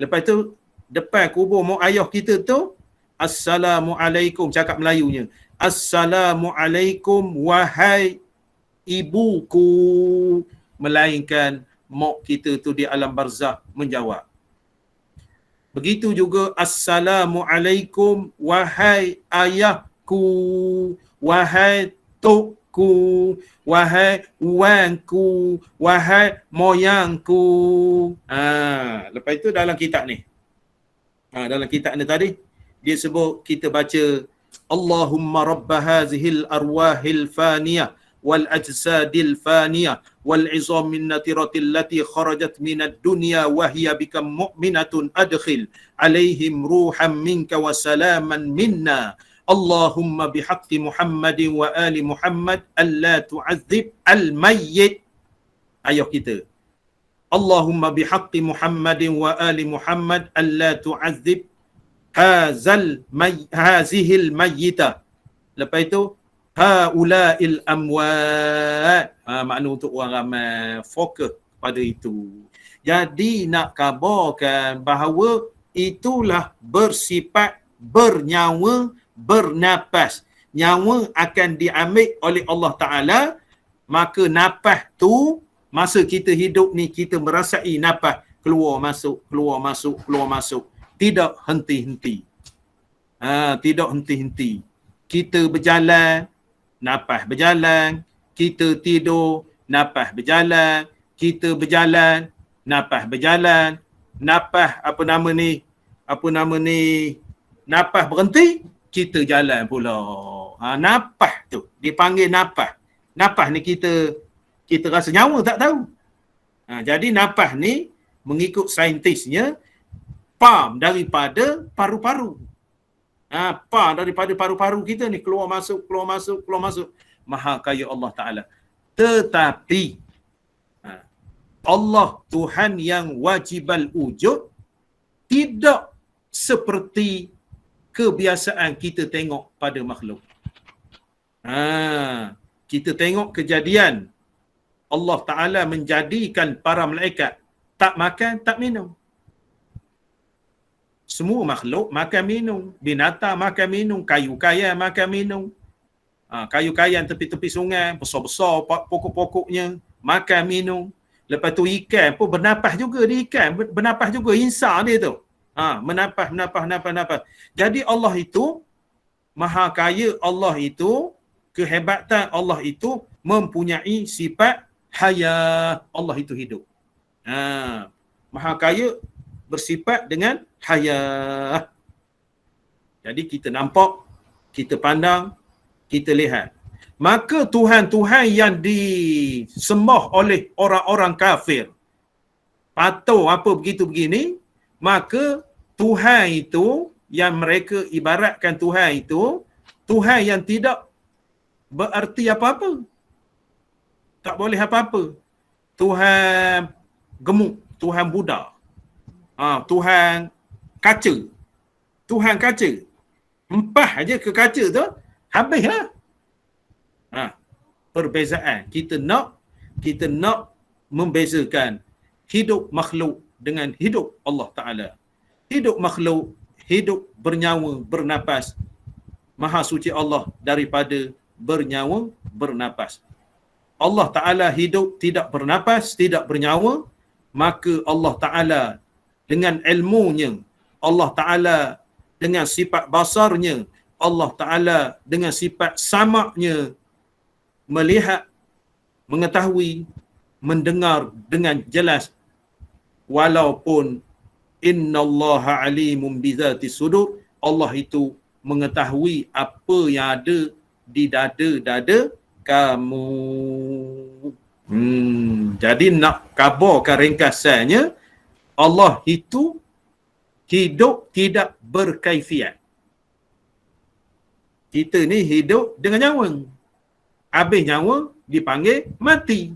Lepas tu depan kubur mak ayah kita tu, assalamualaikum, cakap Melayunya, assalamualaikum wahai ibuku. Melainkan mak kita tu di alam barzakh menjawab. Begitu juga assalamualaikum wahai ayahku, wahai tokku, wahai wanku, wahai moyangku. Lepas itu dalam kitab ni. Dalam kitab ni tadi dia sebut kita baca Allahumma rabb hazihil arwahil faniyah wal ajsadil faniyah wal izamin natiratil lati kharajat minad dunya wa hiya bikam mu'minatun adkhil alaihim ruham minka wa salaman minna Allahumma bihaqqi Muhammadin wa ali Muhammad alla tu'adzib al mayyit. Ayah kita, Allahumma bihaqqi Muhammadin wa ali Muhammad alla tu'adzib hazihil mayyita. Lepas itu haula'il amwat. Makna untuk orang ramai, fokus pada itu. Jadi nak kabarkan bahawa itulah bersifat bernyawa, bernapas. Nyawa akan diambil oleh Allah Ta'ala. Maka napas tu, masa kita hidup ni, kita merasai napas keluar masuk, keluar masuk, keluar masuk. Tidak henti-henti. Tidak henti-henti. Kita berjalan, napas berjalan. Kita tidur, napas berjalan. Kita berjalan, napas berjalan. Napas napas berhenti, kita jalan pula. Napas tu dipanggil napas. Napas ni kita rasa nyawa tak tahu. Jadi napas ni mengikut saintisnya pam daripada paru-paru. Pam daripada paru-paru kita ni keluar masuk, keluar masuk, keluar masuk. Maha kaya Allah Ta'ala. Tetapi Allah Tuhan yang wajibal wujud tidak seperti kebiasaan kita tengok pada makhluk. Kita tengok kejadian Allah Ta'ala menjadikan para malaikat tak makan, tak minum. Semua makhluk makan minum. Binatang makan minum. Kayu-kayan makan minum. Kayu-kayan tepi-tepi sungai, besar-besar pokok-pokoknya, makan minum. Lepas tu ikan pun bernapas juga di ikan. Bernapas juga insan dia tu. Menapas. Jadi Allah itu, maha kaya Allah itu, kehebatan Allah itu mempunyai sifat hayat. Allah itu hidup. Maha kaya bersifat dengan hayat. Jadi kita nampak, kita pandang, kita lihat. Maka Tuhan-Tuhan yang disembah oleh orang-orang kafir, patung apa begitu begini, maka Tuhan itu yang mereka ibaratkan Tuhan itu, Tuhan yang tidak bererti apa-apa. Tak boleh apa-apa. Tuhan gemuk, Tuhan Buddha. Tuhan kaca. Tuhan kaca. Empah aja ke kaca tu, habislah. Perbezaan. Kita nak membezakan hidup makhluk dengan hidup Allah Ta'ala. Hidup makhluk, hidup bernyawa, bernapas. Maha suci Allah daripada bernyawa, bernapas. Allah Ta'ala hidup tidak bernapas, tidak bernyawa, maka Allah Ta'ala dengan ilmunya, Allah Ta'ala dengan sifat basarnya, Allah Ta'ala dengan sifat samaknya, melihat, mengetahui, mendengar dengan jelas, walaupun innallaha alimun bizati sudur, Allah itu mengetahui apa yang ada di dada-dada kamu. Jadi nak kabarkan ringkasannya, Allah itu hidup tidak berkaifiat. Kita ni hidup dengan nyawa. Habis nyawa dipanggil mati.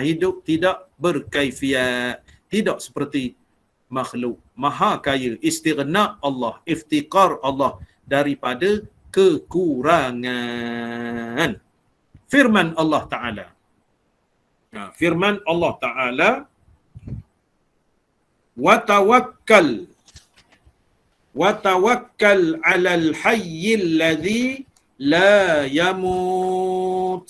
Hidup tidak berkaifiat. Tidak seperti makhluk. Maha kaya, istighna Allah, iftiqar Allah daripada kekurangan. Firman Allah Ta'ala. Firman Allah Ta'ala, وَتَوَكَّلْ 'alal hayyil ladzi la yamut.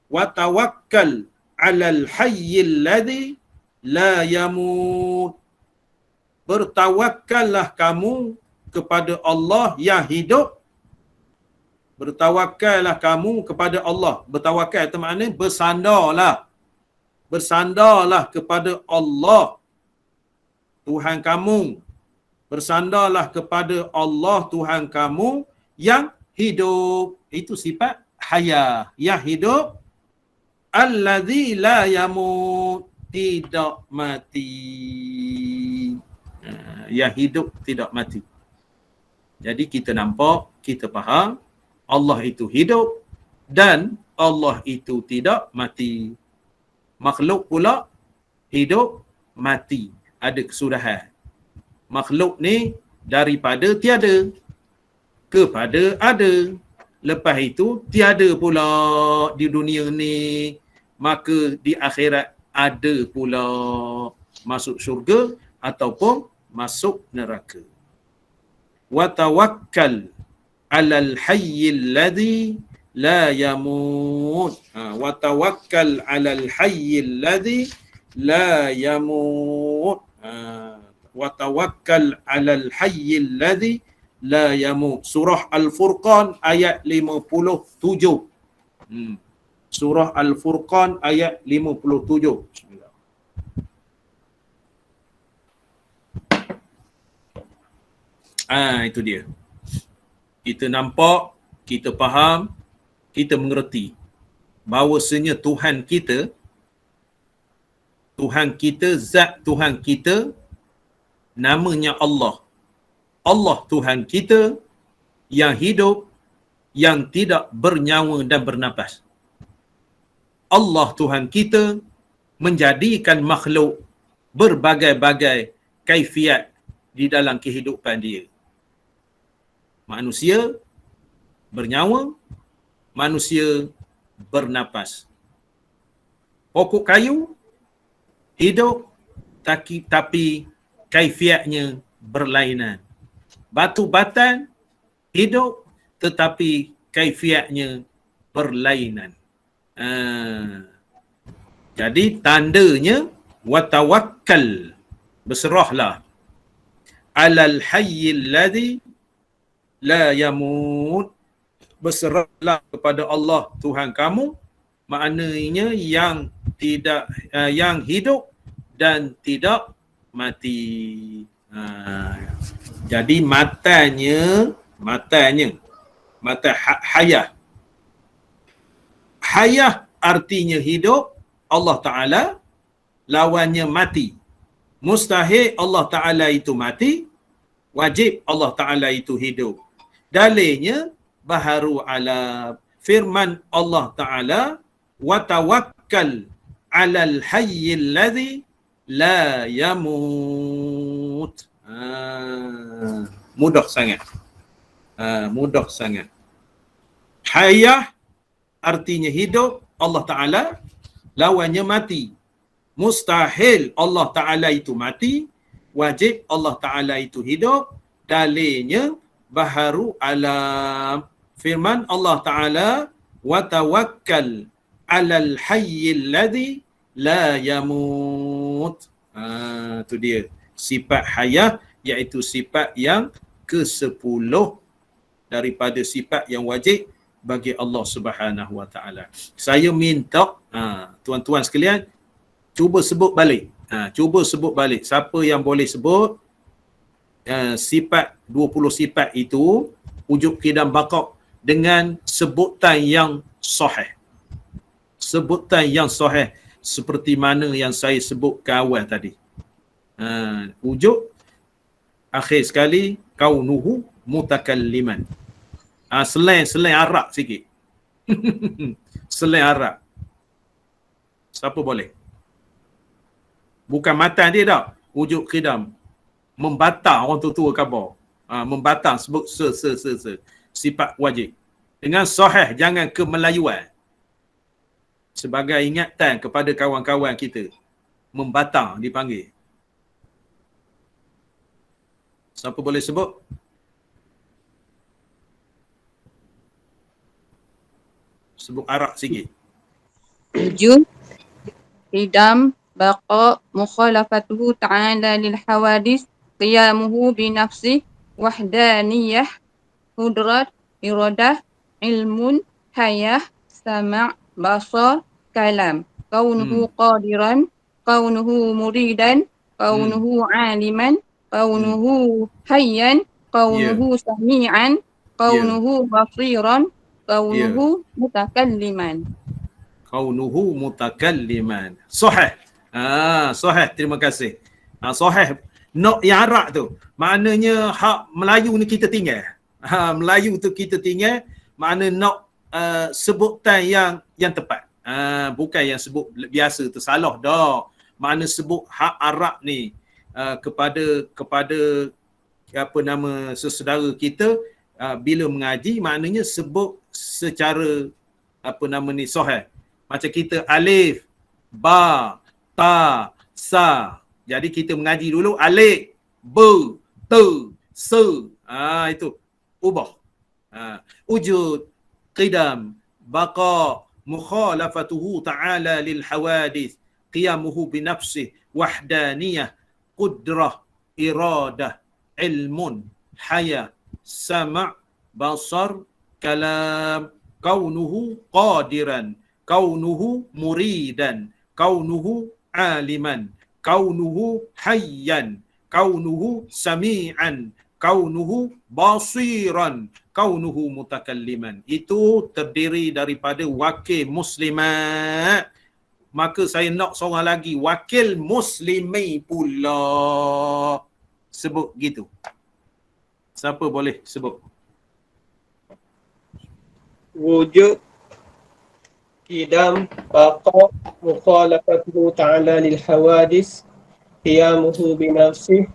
وَتَوَكَّلْ 'alal hayyil ladzi la yamut. Bertawakkallah kamu kepada Allah yang hidup. Bertawakkallah kamu kepada Allah. Bertawakal itu maknanya bersandarlah. Bersandarlah kepada Allah Tuhan kamu. Bersandarlah kepada Allah Tuhan kamu yang hidup. Itu sifat haya. Yang hidup. Alladzi la yamut. Tidak mati. Yang hidup tidak mati. Jadi kita nampak, kita faham, Allah itu hidup dan Allah itu tidak mati. Makhluk pula hidup, mati. Ada kesudahan. Makhluk ni daripada tiada kepada ada. Lepas itu tiada pula di dunia ni. Maka di akhirat ada pula. Masuk syurga ataupun masuk neraka. Wa tawakkal 'alal hayyil ladzi la yamut. Wa tawakkal 'alal hayyil ladzi la yamut. Wa tawakkal 'alal hayyil ladzi la yamut. Surah Al-Furqan ayat 57. Surah Al-Furqan ayat 57. Itu dia. Kita nampak, kita faham, kita mengerti bahawasanya Tuhan kita, zat Tuhan kita, namanya Allah. Allah Tuhan kita yang hidup, yang tidak bernyawa dan bernapas. Allah Tuhan kita menjadikan makhluk berbagai-bagai kaifiat di dalam kehidupan dia. Manusia bernyawa, manusia bernapas. Pokok kayu hidup tapi kaifiatnya berlainan. Batu batan hidup tetapi kaifiatnya berlainan. Jadi tandanya watawakkal, berserahlah, 'alal hayyil ladzi la yamut, berserahlah kepada Allah Tuhan kamu, maknanya yang tidak yang hidup dan tidak mati. Jadi matanya Mata hayah. Hayah artinya hidup, Allah Ta'ala lawannya mati. Mustahil Allah Ta'ala itu mati, wajib Allah Ta'ala itu hidup. Dalilnya baharu ala firman Allah Ta'ala, wa tawakkal alal hayyil ladzi la yamut. Mudah sangat. Mudah sangat. Hayah artinya hidup, Allah Ta'ala lawannya mati. Mustahil Allah Ta'ala itu mati, wajib Allah Ta'ala itu hidup. Dalilnya baharu ala firman Allah Ta'ala, wa tawakkal alal hayyil ladzi la yamut. Itu dia sifat hayah, iaitu sifat yang ke-10 daripada sifat yang wajib bagi Allah Subhanahu Wa Ta'ala. Saya minta tuan-tuan sekalian cuba sebut balik. Cuba sebut balik. Siapa yang boleh sebut sifat 20 sifat itu, wujud qidam baqa' dengan sebutan yang sahih. Sebutan yang sahih seperti mana yang saya sebut ke awal tadi. Wujud akhir sekali kaunuhu mutakalliman. Selain Arab sikit. Selain Arab. Siapa boleh? Bukan matan dia tak. Wujud qidam. Membatal orang tua khabar. Membatal sebut sifat wajib. Dengan sahih, jangan kemelayuan. Sebagai ingatan kepada kawan-kawan kita. Membatal dipanggil. Siapa boleh sebut? Sebut Arab sikit. Wujud, qidam, baqa, mukhalafatuhu ta'ala lil hawadis, qiyamuhu binafsih, wahdaniyah, qudrat, iradah, ilmun, hayah, sama', basar, kalam. Kaunuhu qadiran, kaunuhu muridan, kaunuhu aliman, kaunuhu hayyan, kaunuhu sami'an, kaunuhu basiran, kaunuhu mutakalliman. Kaunuhu mutakalliman. Sahih. Sahih, terima kasih. Sahih. Nok yang Arab tu. Maknanya hak Melayu ni kita tinggal. Melayu tu kita tinggal. Makna nok sebutan yang tepat. Bukan yang sebut biasa tu, salah dah. Makna sebut hak Arab ni kepada apa nama sesaudara kita bila mengaji, maknanya sebut secara apa nama ni sahih. Macam kita alif, ba, ta, sa. Jadi kita mengaji dulu alif, ba, ta, sa. Itu ubah. Wujud, qidam, baqa, mukhalafatuhu ta'ala lil hawadith, qiyamuhu binafsih, wahdaniyah, qudrah, iradah, ilmun, hayah, sama', basar, kalam. Kaunuhu qadiran, kaunuhu muridan, kaunuhu aliman, kaunuhu hayyan, kaunuhu sami'an, kaunuhu basiran, kaunuhu mutakalliman. Itu terdiri daripada wakil muslimat. Maka saya nak seorang lagi, wakil muslimi pula. Sebut gitu. Siapa boleh sebut? Wujud, qidam, baqa, mukhalafatuhu ta'ala lil hawadis, qiyamuhu binafsih,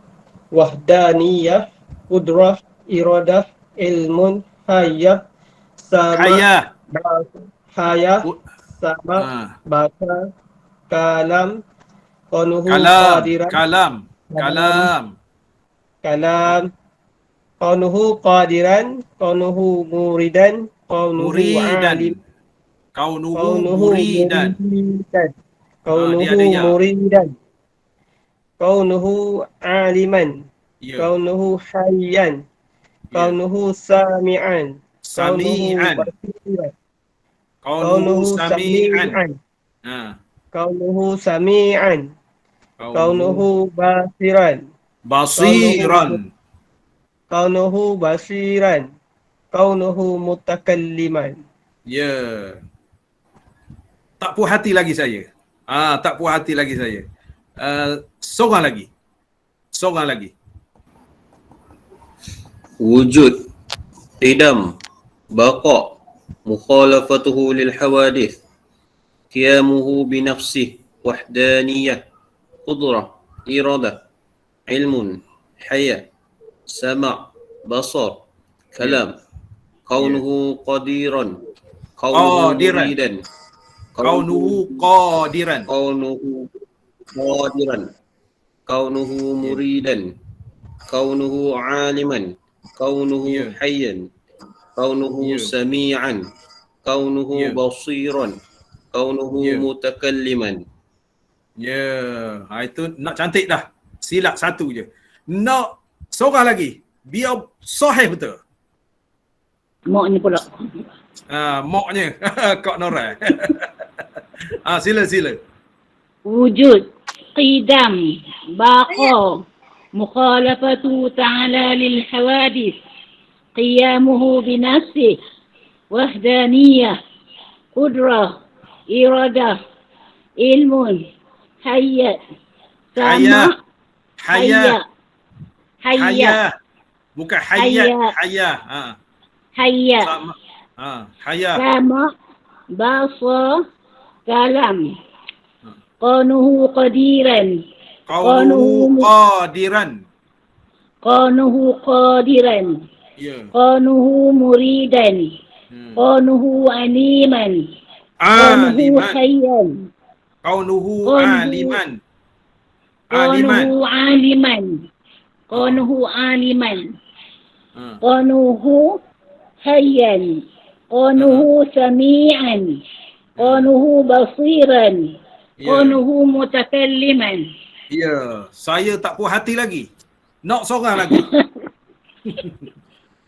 wahdaniyah, qudrah, iradah, ilmun, hayah, sama', hayah, sama', basa, kalam, kaunuhu qadiran, kalam, kaunuhu qadiran, kaunuhu muridan, kaunuhu alim, kaunuhu muridan, kaunuhu muridan, kaunuhu aliman, kaunuhu hayyan, kaunuhu sami'an, kaunuhu sami'an, kaunuhu sami'an, kaunuhu basiran, kaunuhu basiran, kaunuhu mutakalliman. Ya. Tak puas hati lagi saya. Tak puas hati lagi saya. Seorang lagi. Seorang lagi. Wujud, qidam, baqa, mukhalafatuhu lil hawadith, qiyamuhu binafsih, wahdaniyah, qudrah, iradah, ilmun, haya, sama', basar, kalam, kaunuhu qadiran, kaunuhu muridan, Kaunuhu qadiran. kaunuhu qadiran, kaunuhu muridan, kaunuhu aliman, kaunuhu hayyan, kaunuhu sami'an, kaunuhu basiran, kaunuhu mutakalliman. Ya, itu nak cantik dah. Silap satu je. Nak seorang lagi. Biar sahih betul. Moknya pula. Moknya Kak Nora. Sila. Wujud, qidam, baqa, mukhalafatu ta'ala lil hawadith, qiyamuhu binafsih, wahdaniyah, qudrah, iradah, ilmun, hayat, sama, Haya. Bukan hayat. Haya. Haya. Sama, basar, kalam. Qanuhu qadiran. Kaunuhu qadiran. Qanuhu qadiran. Ya. Qanuhu muridan. Qanuhu aliman. Qanuhu hayyan. Kaunuhu aliman. Qanuhu aliman. Qanuhu aliman. Qanuhu hayyan. Qanuhu sami'an. Qanuhu basiran. Qanuhu mutakalliman. Ya, saya tak puas hati lagi. Nak seorang lagi.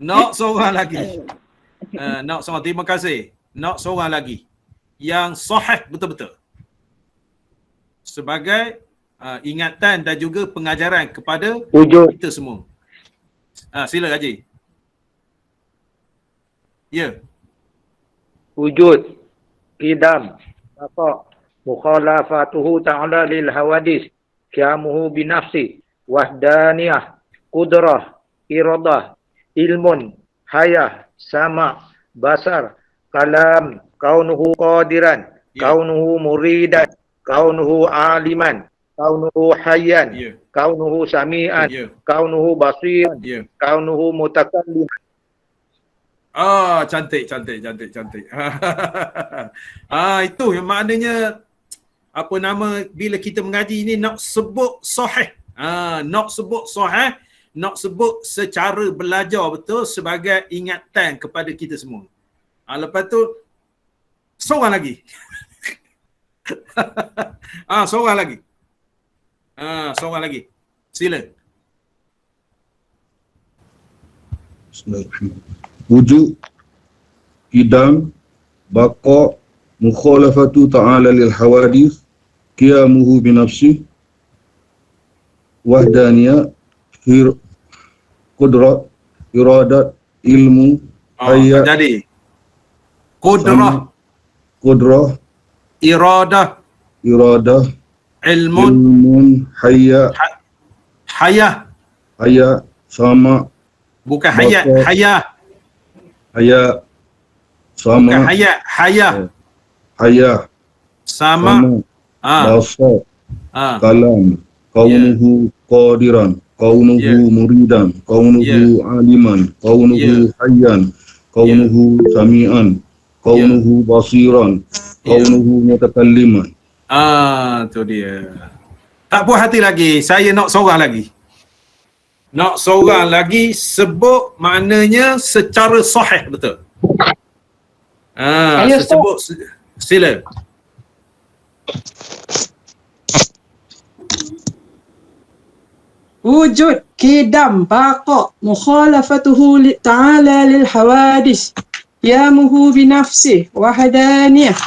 Nak seorang lagi. Nak seorang, terima kasih. Nak seorang lagi. Yang sahih betul-betul. Sebagai ingatan dan juga pengajaran kepada kita semua. Sila Haji. Ya. Wujud, qidam, baqa, mukhalafatuhu ta'ala lil hawadis, qiyamuhu binafsi, wahdaniyah, qudrah, iradah, ilmun, hayah, sama', basar, kalam, kaunuhu qadiran, kaunuhu muridan, kaunuhu aliman, kaunuhu hayyan, kaunuhu sami'an, kaunuhu basiran, kaunuhu mutakalliman. Cantik. Itu yang maknanya apa nama, bila kita mengaji ni nak sebut sahih. Nak sebut sahih, nak sebut secara belajar betul sebagai ingatan kepada kita semua. Lepas tu seorang lagi. Seorang lagi. Seorang lagi. Sila. Bismillahirrahmanirrahim. Wujud, qidam, baqa, mukhalafatu ta'ala lil hawadith, qiyamuhu binafsih, wahdaniyah, qudrat, iradat, ilmu, hayat. Jadi Qudrah, iradah, ilmun, hayat, sama. Bukan hayat, hayat, sama. Bukan hayat, sama. Basar, kalam, kaunuhu qadiran, kaunuhu muridan, kaunuhu aliman, kaunuhu hayyan, kaunuhu sami'an, kaunuhu basiran, kaunuhu mutakalliman. Tu dia. Tak puas hati lagi, saya nak seorang lagi. Nak seorang lagi sebut maknanya secara sahih betul. Sebut sila. Wujud, qidam, baqa, mukhalafatuhu ta'ala lil hawadis, qiyamuhu binafsih, wahdaniyah,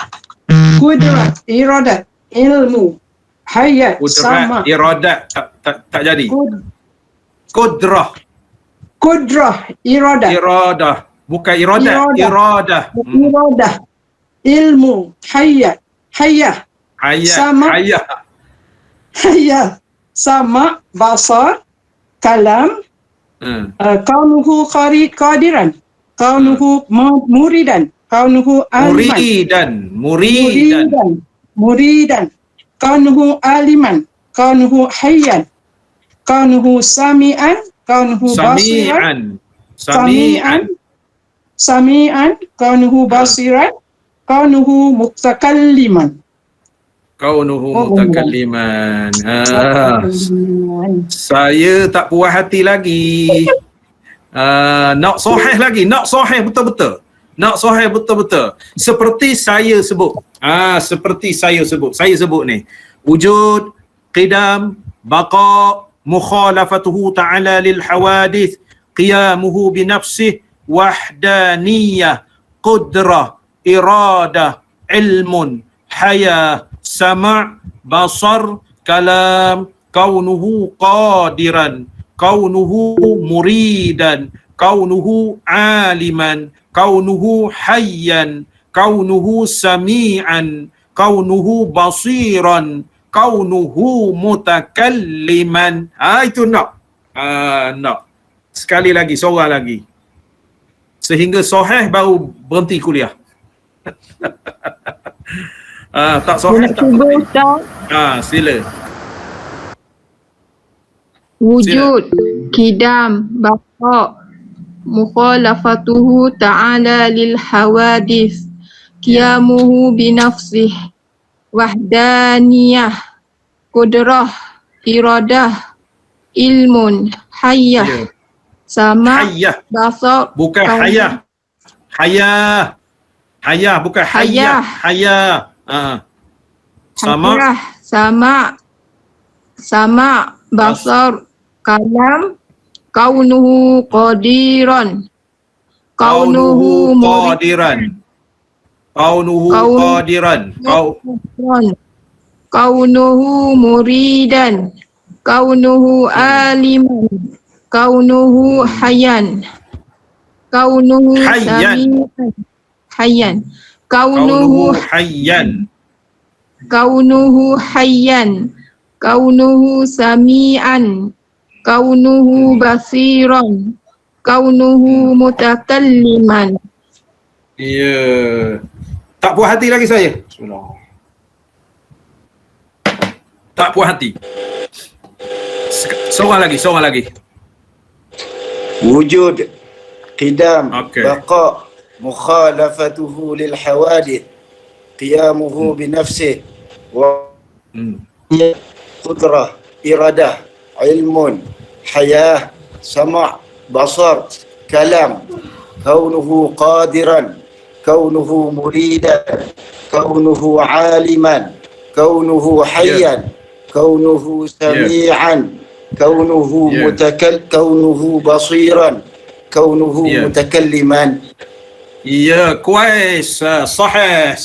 qudrat, iradat, ilmu, hayat, sama. Iradat tak jadi. Qudrah, iradah, Bukan iradah. Iradah. Iradah. Ilmu. Hayat. Hayah. Hayat. Sama. Hayat. Hayah. Sama. Basar. Kalam. Kaunuhu qadiran. Kaunuhu muridan. Kaunuhu aliman. Muridan. Kaunuhu aliman. Kaunuhu hayyan. Kaunuhu sami'an. Kaunuhu basiran. Sami'an. Kaunuhu basiran. Kaunuhu mutakalliman. Saya tak puas hati lagi. Nak sahih lagi. Nak sahih betul-betul. Nak sahih betul-betul. Seperti saya sebut. Seperti saya sebut. Saya sebut ni. Wujud, qidam, baqa, mukhalafatuhu ta'ala lil hawadith, qiyamuhu binafsih, wahdaniyah, qudrah, iradah, ilmun, hayah, sama', basar, kalam, kaunuhu qadiran, kaunuhu muridan, kaunuhu aliman, kaunuhu hayyan, kaunuhu sami'an, kaunuhu basiran, kaunuhu mutakalliman. Itu nak. Nak. Sekali lagi, seorang lagi. Sehingga sahih baru berhenti kuliah. Tak sahih tak berhenti. Sila. Wujud, qidam, baqa, mukhalafatuhu ta'ala lil hawadith, qiyamuhu binafsih, wahdaniyah, qudrah, iradah, ilmun, hayah, sama, basar. Bukan hayah. Hayah bukan hayah. Sama, basar, kalam, kaunuhu qadiran, kaunuhu muridan, kaunuhu muridan, kaunuhu aliman, kaunuhu hayyan, kaunuhu sami'an, hayyan, kaunuhu hayyan, kaunuhu sami'an, kaunuhu basiran, kaunuhu mutakalliman. Tak puas hati lagi saya. Tak puas hati. Seorang lagi. Wujud, qidam, baqa, mukhalafatuhu lil hawadith, qiyamuhu binafsih, wa qudrah, iradah, ilmun, hayah, sama', basar, kalam, kaunuhu qadiran, kaunuhu muridan, kaunuhu aliman, kaunuhu hayyan, kaunuhu sami'an, kaunuhu kaunuhu basiran, kaunuhu mutakalliman. Kuais. Sahih.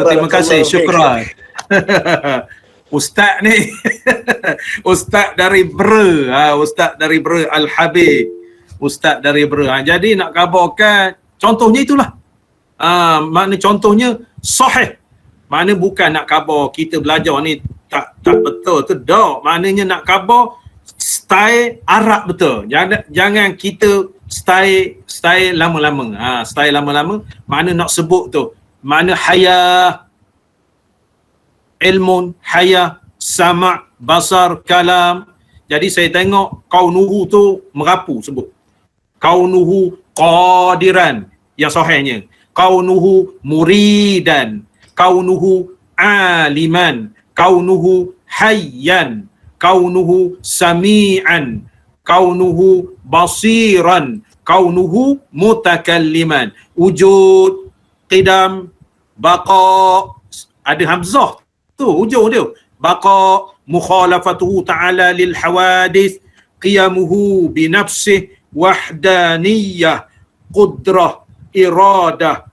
Terima kasih, syukran. Ustaz ni Ustaz dari Bra, Ustaz dari Bra Al-Habib, Ustaz dari Bra. Jadi nak kabarkan contohnya itulah. Makna contohnya sahih. Makna bukan nak khabar kita belajar ni tak betul tu dak. Maknanya nak khabar style Arab betul. Jangan kita style lama-lama. Style lama-lama makna nak sebut tu. Makna hayah, ilmun, hayah, sama', basar, kalam. Jadi saya tengok kaunuhu tu merapu sebut. Kaunuhu qadiran yang sahihnya. Kaunuhu muridan, kaunuhu aliman, kaunuhu hayyan, kaunuhu sami'an, kaunuhu basiran, kaunuhu mutakalliman. Wujud, qidam, baqa, ada hamzah tu hujung dia. Baqa, mukhalafatuhu ta'ala lil hawadith, qiyamuhu binafsih, wahdaniyah, qudrah, iradah,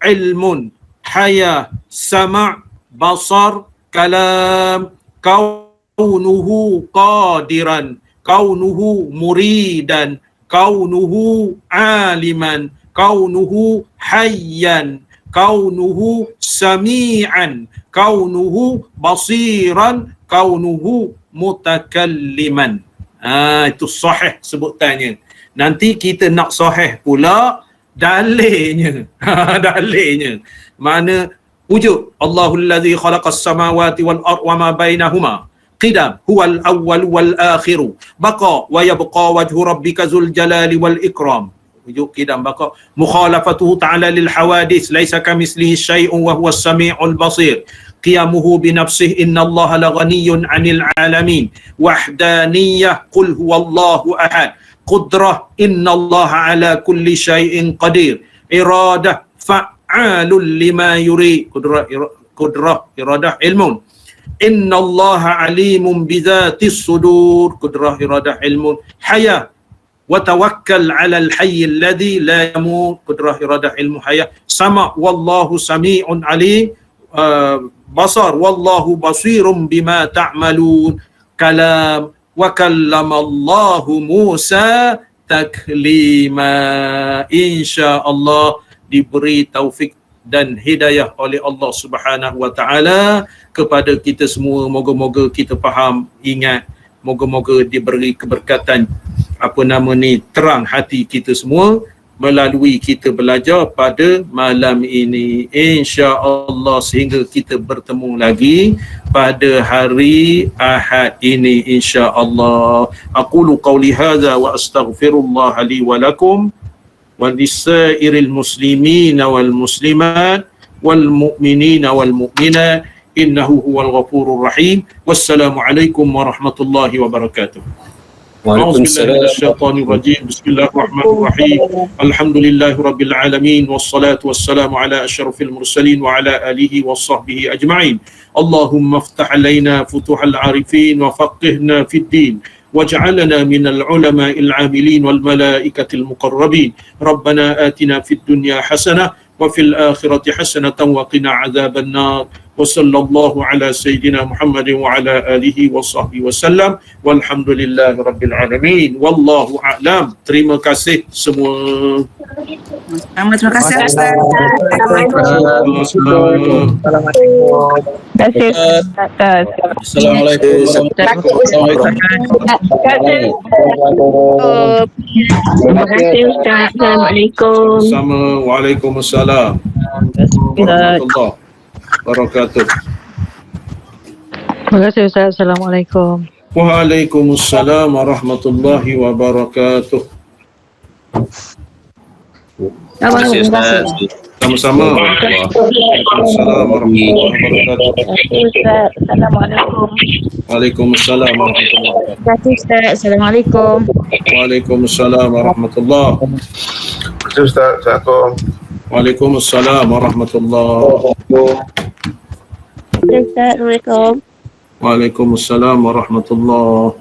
ilmun, hayah, sama', basar, kalam, kaunuhu qadiran, kaunuhu muridan, kaunuhu aliman, kaunuhu hayyan, kaunuhu sami'an, kaunuhu basiran, kaunuhu mutakalliman. Itu sahih sebutannya. Nanti kita nak sahih pula dalilnya. Dalilnya. Mana wujud Allahul ladzi khalaqas samawati wal ard wa ma bainahuma qidam huwal awwal wal akhiru baqa wa yabqa wajhu rabbika zul jalali wal ikram. Wujud qidam baqa mukhalafatuhu ta'ala lil hawadith laisa kamitslihi syai'un wa huwas sami'ul basir. Qiyamuhu bi nafsihi innallaha laghaniyyun 'anil 'alamin. Wahdaniyah qul huwallahu ahad. Qudrah innallaha 'ala kulli syai'in qadir. Iradah fa'alul lima yurid. Qudrah iradah ilmun. Innallaha 'alimun bidzatis sudur. Qudrah iradah ilmun. Haya wa tawakkal 'alal hayyil ladzi la yamut. Qudrah iradah ilmu haya. Sama wallahu sami'un 'alim. Basar wallahu basirum bima ta'malun. Kalam wa kallamallahu Musa taklima. InsyaAllah diberi taufik dan hidayah oleh Allah Subhanahu wa taala kepada kita semua. Moga-moga kita faham, ingat, moga-moga diberi keberkatan terang hati kita semua melalui kita belajar pada malam ini, insya-Allah, sehingga kita bertemu lagi pada hari Ahad ini, insya-Allah. Aqulu qawli hadza wa astaghfirullah li wa lakum wa lisairil muslimina wal muslimat wal mu'minina wal mu'minat innahu huwal ghafurur rahim. Wassalamu alaikum warahmatullahi wabarakatuh. Waalaikumsalam. Bismillahirrahmanirrahim. Alhamdulillahirabbil alamin wassalatu wassalamu ala asyrafil mursalin wa ala alihi washabbihi ajma'in. Allahumma iftah alaina futuhal arifin wa faqihna fid din waj'alna minal ulama'il 'amilin wal malaikatil muqarrabin. Rabbana atina fid dunya hasanah wa fil akhirati hasanatan wa qina adzaban nar. Wa sallallahu ala sayyidina Muhammadin wa ala alihi wa sahbihi wasallam. Walhamdulillahi rabbil alamin. Wallahu a'lam. Terima kasih semua. Terima kasih Ustaz. Assalamualaikum. Terima kasih Ustaz. Assalamualaikum. Sama. Waalaikumsalam. Warahmatullahi wabarakatuh. Terima kasih Ustaz. Assalamualaikum. Waalaikumsalam warahmatullahi wabarakatuh. Terima kasih Ustaz. Sama-sama. Waalaikumsalam warahmatullahi wabarakatuh. Assalamualaikum. Waalaikumsalam warahmatullahi wabarakatuh. Terima kasih Ustaz. Assalamualaikum. Waalaikumsalam warahmatullahi wabarakatuh. Ustaz, Assalamualaikum. Waalaikumsalam warahmatullahi wabarakatuh. Assalamualaikum. Waalaikumsalam warahmatullahi.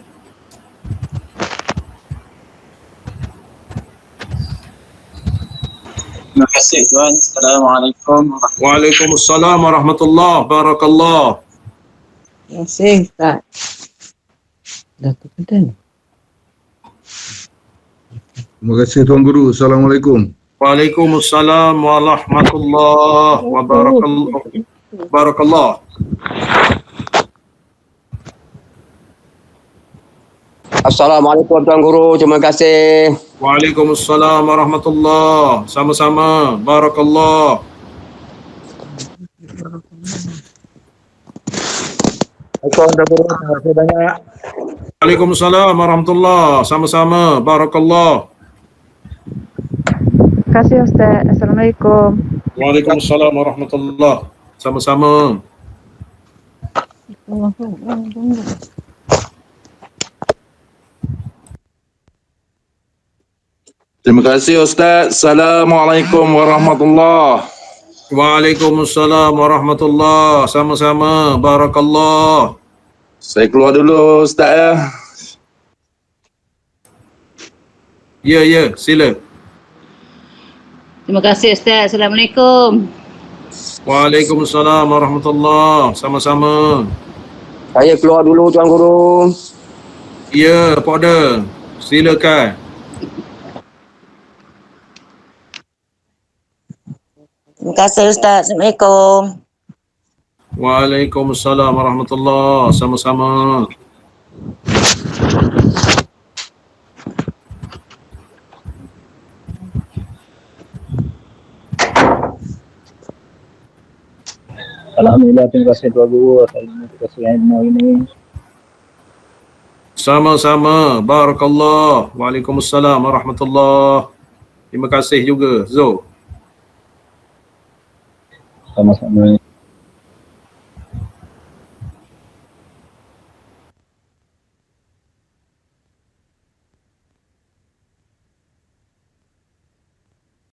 Terima kasih Tuan. Assalamualaikum. Waalaikumsalam warahmatullahi. Barakallah. Terima kasih Ustaz. Terima kasih Tuan Guru. Assalamualaikum. Waalaikumsalam warahmatullahi wabarakatuh. Barakallah. Assalamualaikum Tuan Guru, terima kasih. Waalaikumsalam warahmatullahi. Sama-sama. Barakallah. Assalamualaikum Tuan Guru, terima kasih banyak. Waalaikumsalam warahmatullahi. Sama-sama. Barakallah. Terima kasih Ustaz. Assalamualaikum. Waalaikumsalam warahmatullahi. Sama-sama. Terima kasih Ustaz. Assalamualaikum warahmatullahi. Waalaikumsalam warahmatullahi. Sama-sama. Barakallah. Saya keluar dulu Ustaz ya. Ya, sila. Terima kasih Ustaz. Assalamualaikum. Waalaikumsalam warahmatullahi. Sama-sama. Saya keluar dulu Tuan Guru. Ya, Pak Da. Silakan. Terima kasih Ustaz. Assalamualaikum. Waalaikumsalam warahmatullahi. Sama-sama. Alhamdulillah, terima kasih Tuan Guru. Terima kasih ilmu ini. Sama-sama. Barakallah. Waalaikumsalam warahmatullahi. Terima kasih juga Zul. Sama-sama.